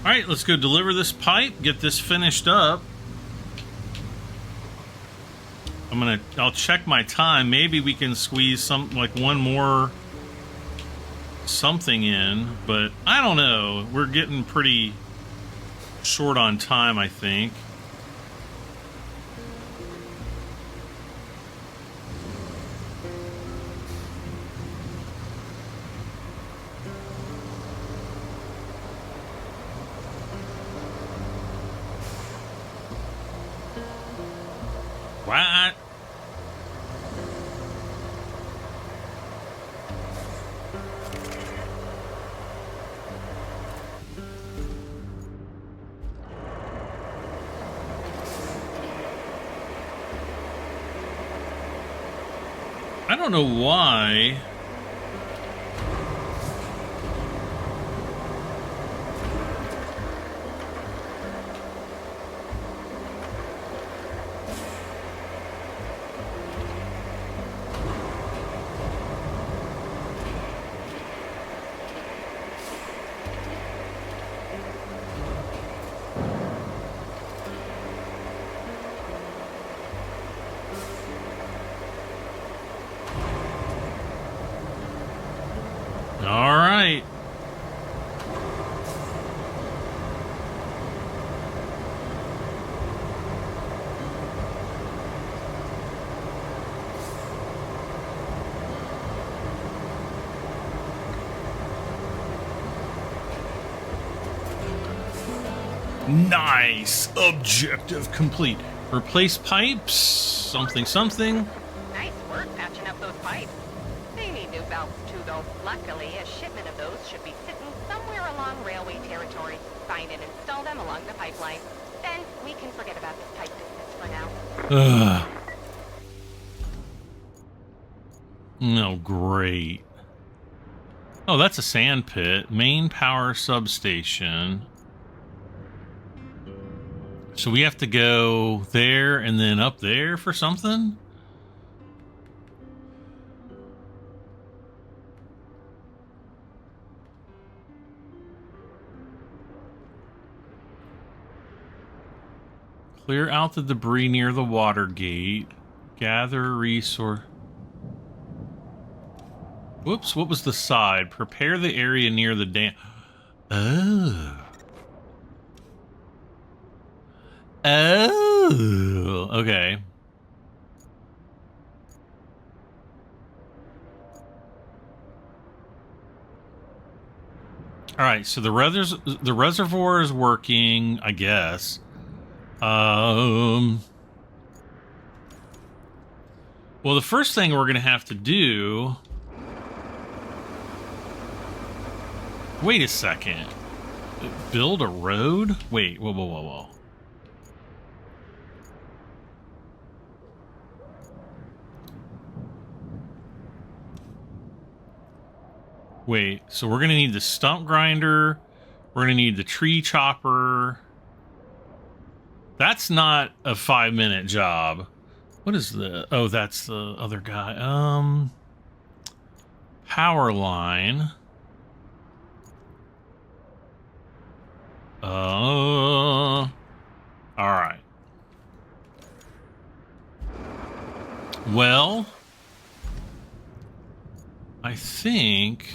All right, let's go deliver this pipe, get this finished up. I'll check my time. Maybe we can squeeze one more something in, but I don't know. We're getting pretty short on time, I think. What? I don't know why. All right. Nice. Objective complete. Replace pipes. Something. Nice work patching up those pipes. They need new valves too, though. Luckily, a shipment of those should be sitting somewhere along railway territory. Find and install them along the pipeline. Then we can forget about this pipe business for now. Ugh. No, great. Oh, that's a sand pit. Main power substation. So we have to go there and then up there for something? Clear out the debris near the water gate. Gather resource. Whoops, what was the side? Prepare the area near the dam. Oh. Oh, okay. All right, so the reservoir is working, I guess. Well, the first thing we're going to have to do Wait a second. Build a road? Wait, whoa, whoa, whoa, whoa. Wait, so we're gonna need the stump grinder. We're gonna need the tree chopper. That's not a 5-minute job. What is the... Oh, that's the other guy. Power line. All right. Well, I think...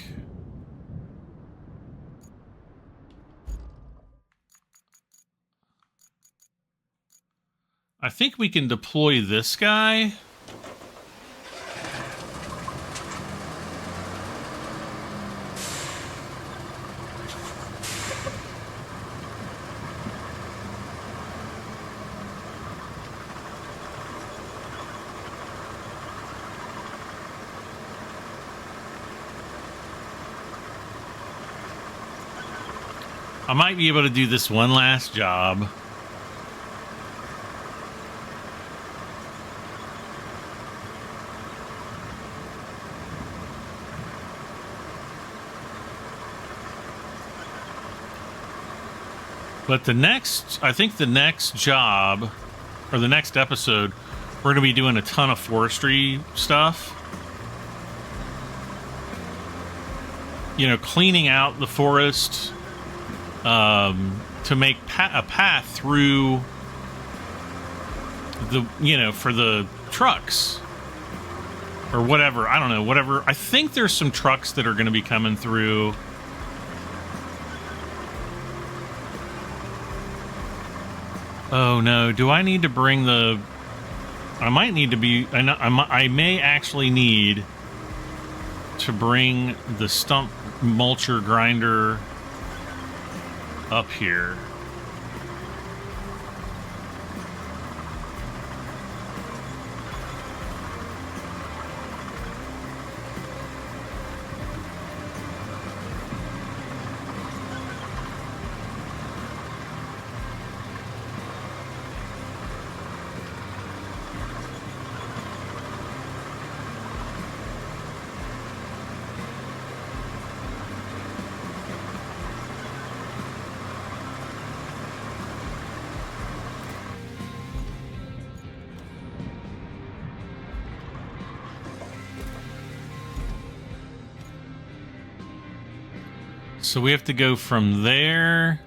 we can deploy this guy. I might be able to do this one last job. But the next, I think the next job, or the next episode, we're going to be doing a ton of forestry stuff. You know, cleaning out the forest to make a path through the, you know, for the trucks. Or whatever, I don't know, whatever. I think there's some trucks that are going to be coming through. Oh no, do I need to bring the... I might need to be... I may actually need to bring the stump mulcher grinder up here. So we have to go from there.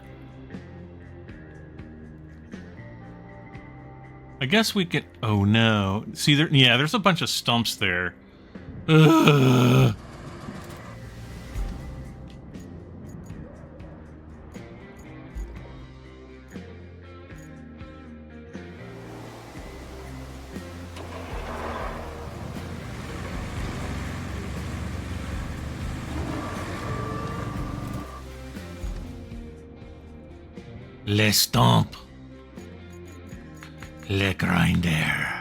I guess we can... Oh no. See, there, yeah, there's a bunch of stumps there. Ugh. Le stomp. Le grinder.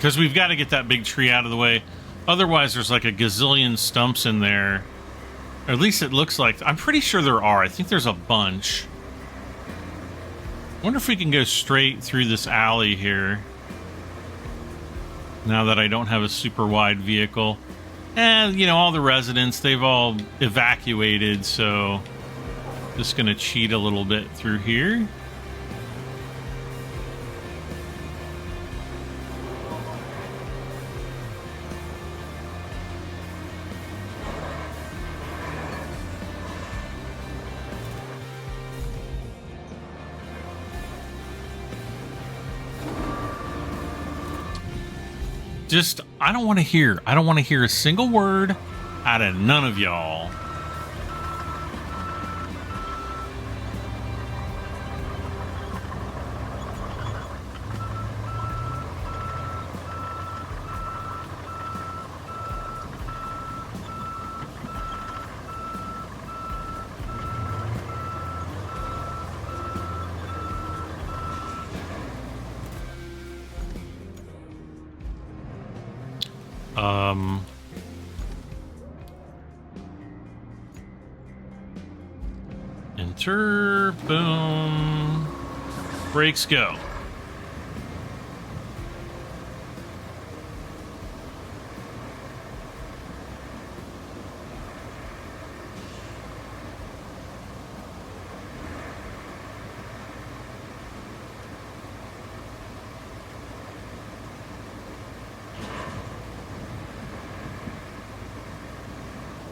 Because we've got to get that big tree out of the way. Otherwise, there's like a gazillion stumps in there. Or at least it looks like. I'm pretty sure there are. I think there's a bunch. I wonder if we can go straight through this alley here. Now that I don't have a super wide vehicle. And, you know, all the residents, they've all evacuated. So, just going to cheat a little bit through here. Just, I don't want to hear a single word out of none of y'all. Enter, boom, brakes go.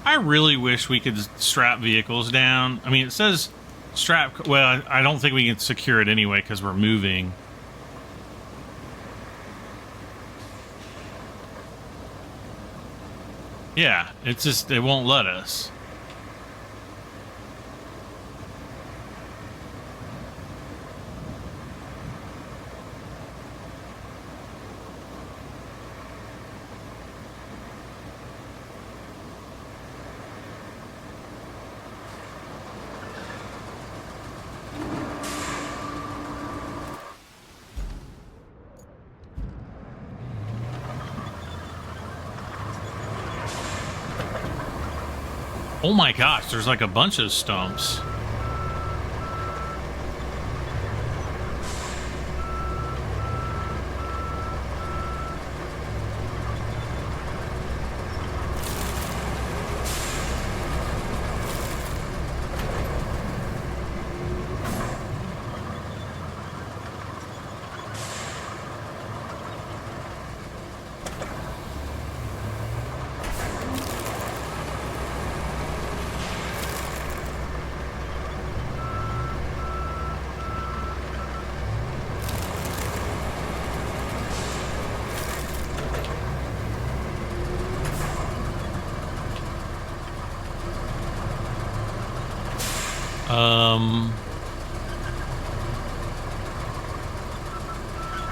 I really wish we could strap vehicles down. I mean, it says strap. Well, I don't think we can secure it anyway because we're moving. Yeah, it's just, it won't let us. Oh my gosh, there's like a bunch of stumps.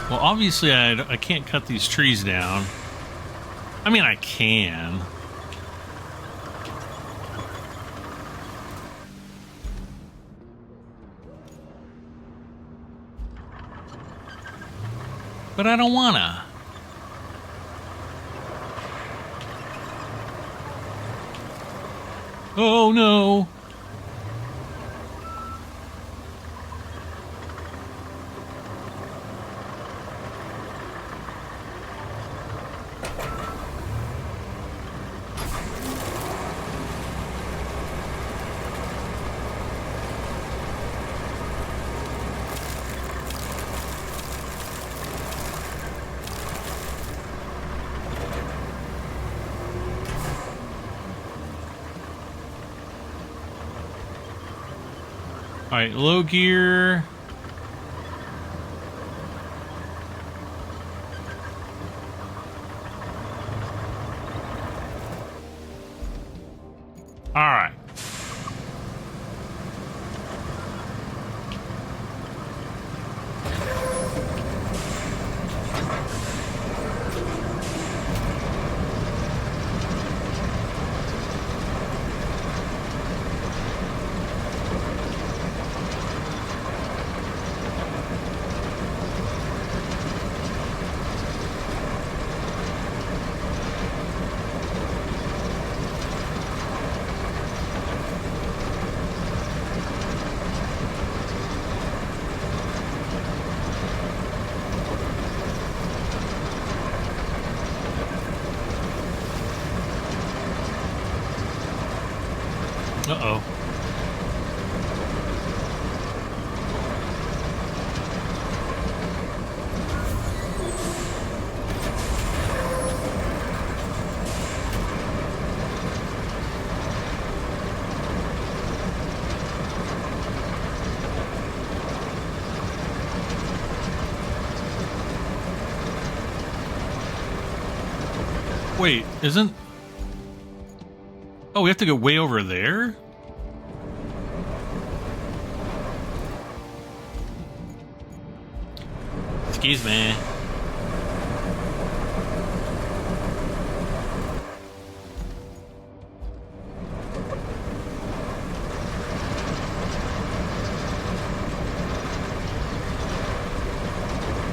Well, obviously I can't cut these trees down. I mean, I can. But I don't wanna. Oh no. All right, low gear. All right. Wait, isn't... Oh, we have to go way over there? Excuse me.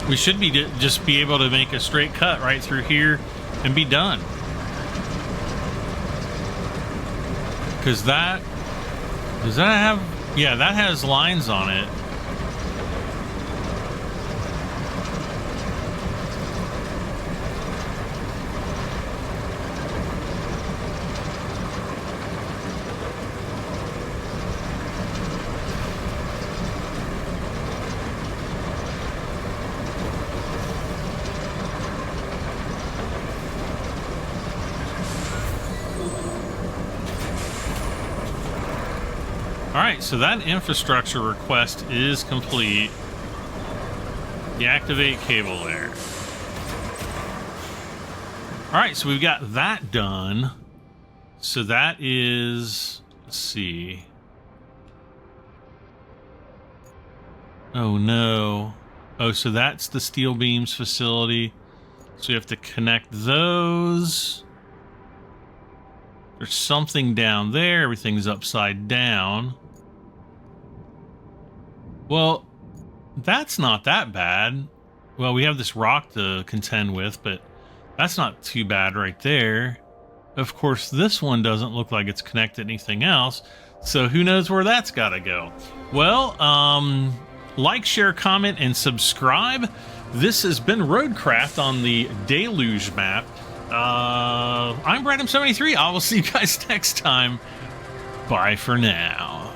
We should be just be able to make a straight cut right through here and be done. Because that... Does that have... Yeah, that has lines on it. Alright, so that infrastructure request is complete. Deactivate cable there. Alright, so we've got that done. So that is... Let's see. Oh no. Oh, so that's the steel beams facility. So we have to connect those. There's something down there. Everything's upside down. Well, that's not that bad. Well, we have this rock to contend with, but that's not too bad right there. Of course, this one doesn't look like it's connected to anything else, so who knows where that's got to go. Well, like, share, comment, and subscribe. This has been ROADCRAFT on the Deluge map. I'm Brad M73. I will see you guys next time. Bye for now.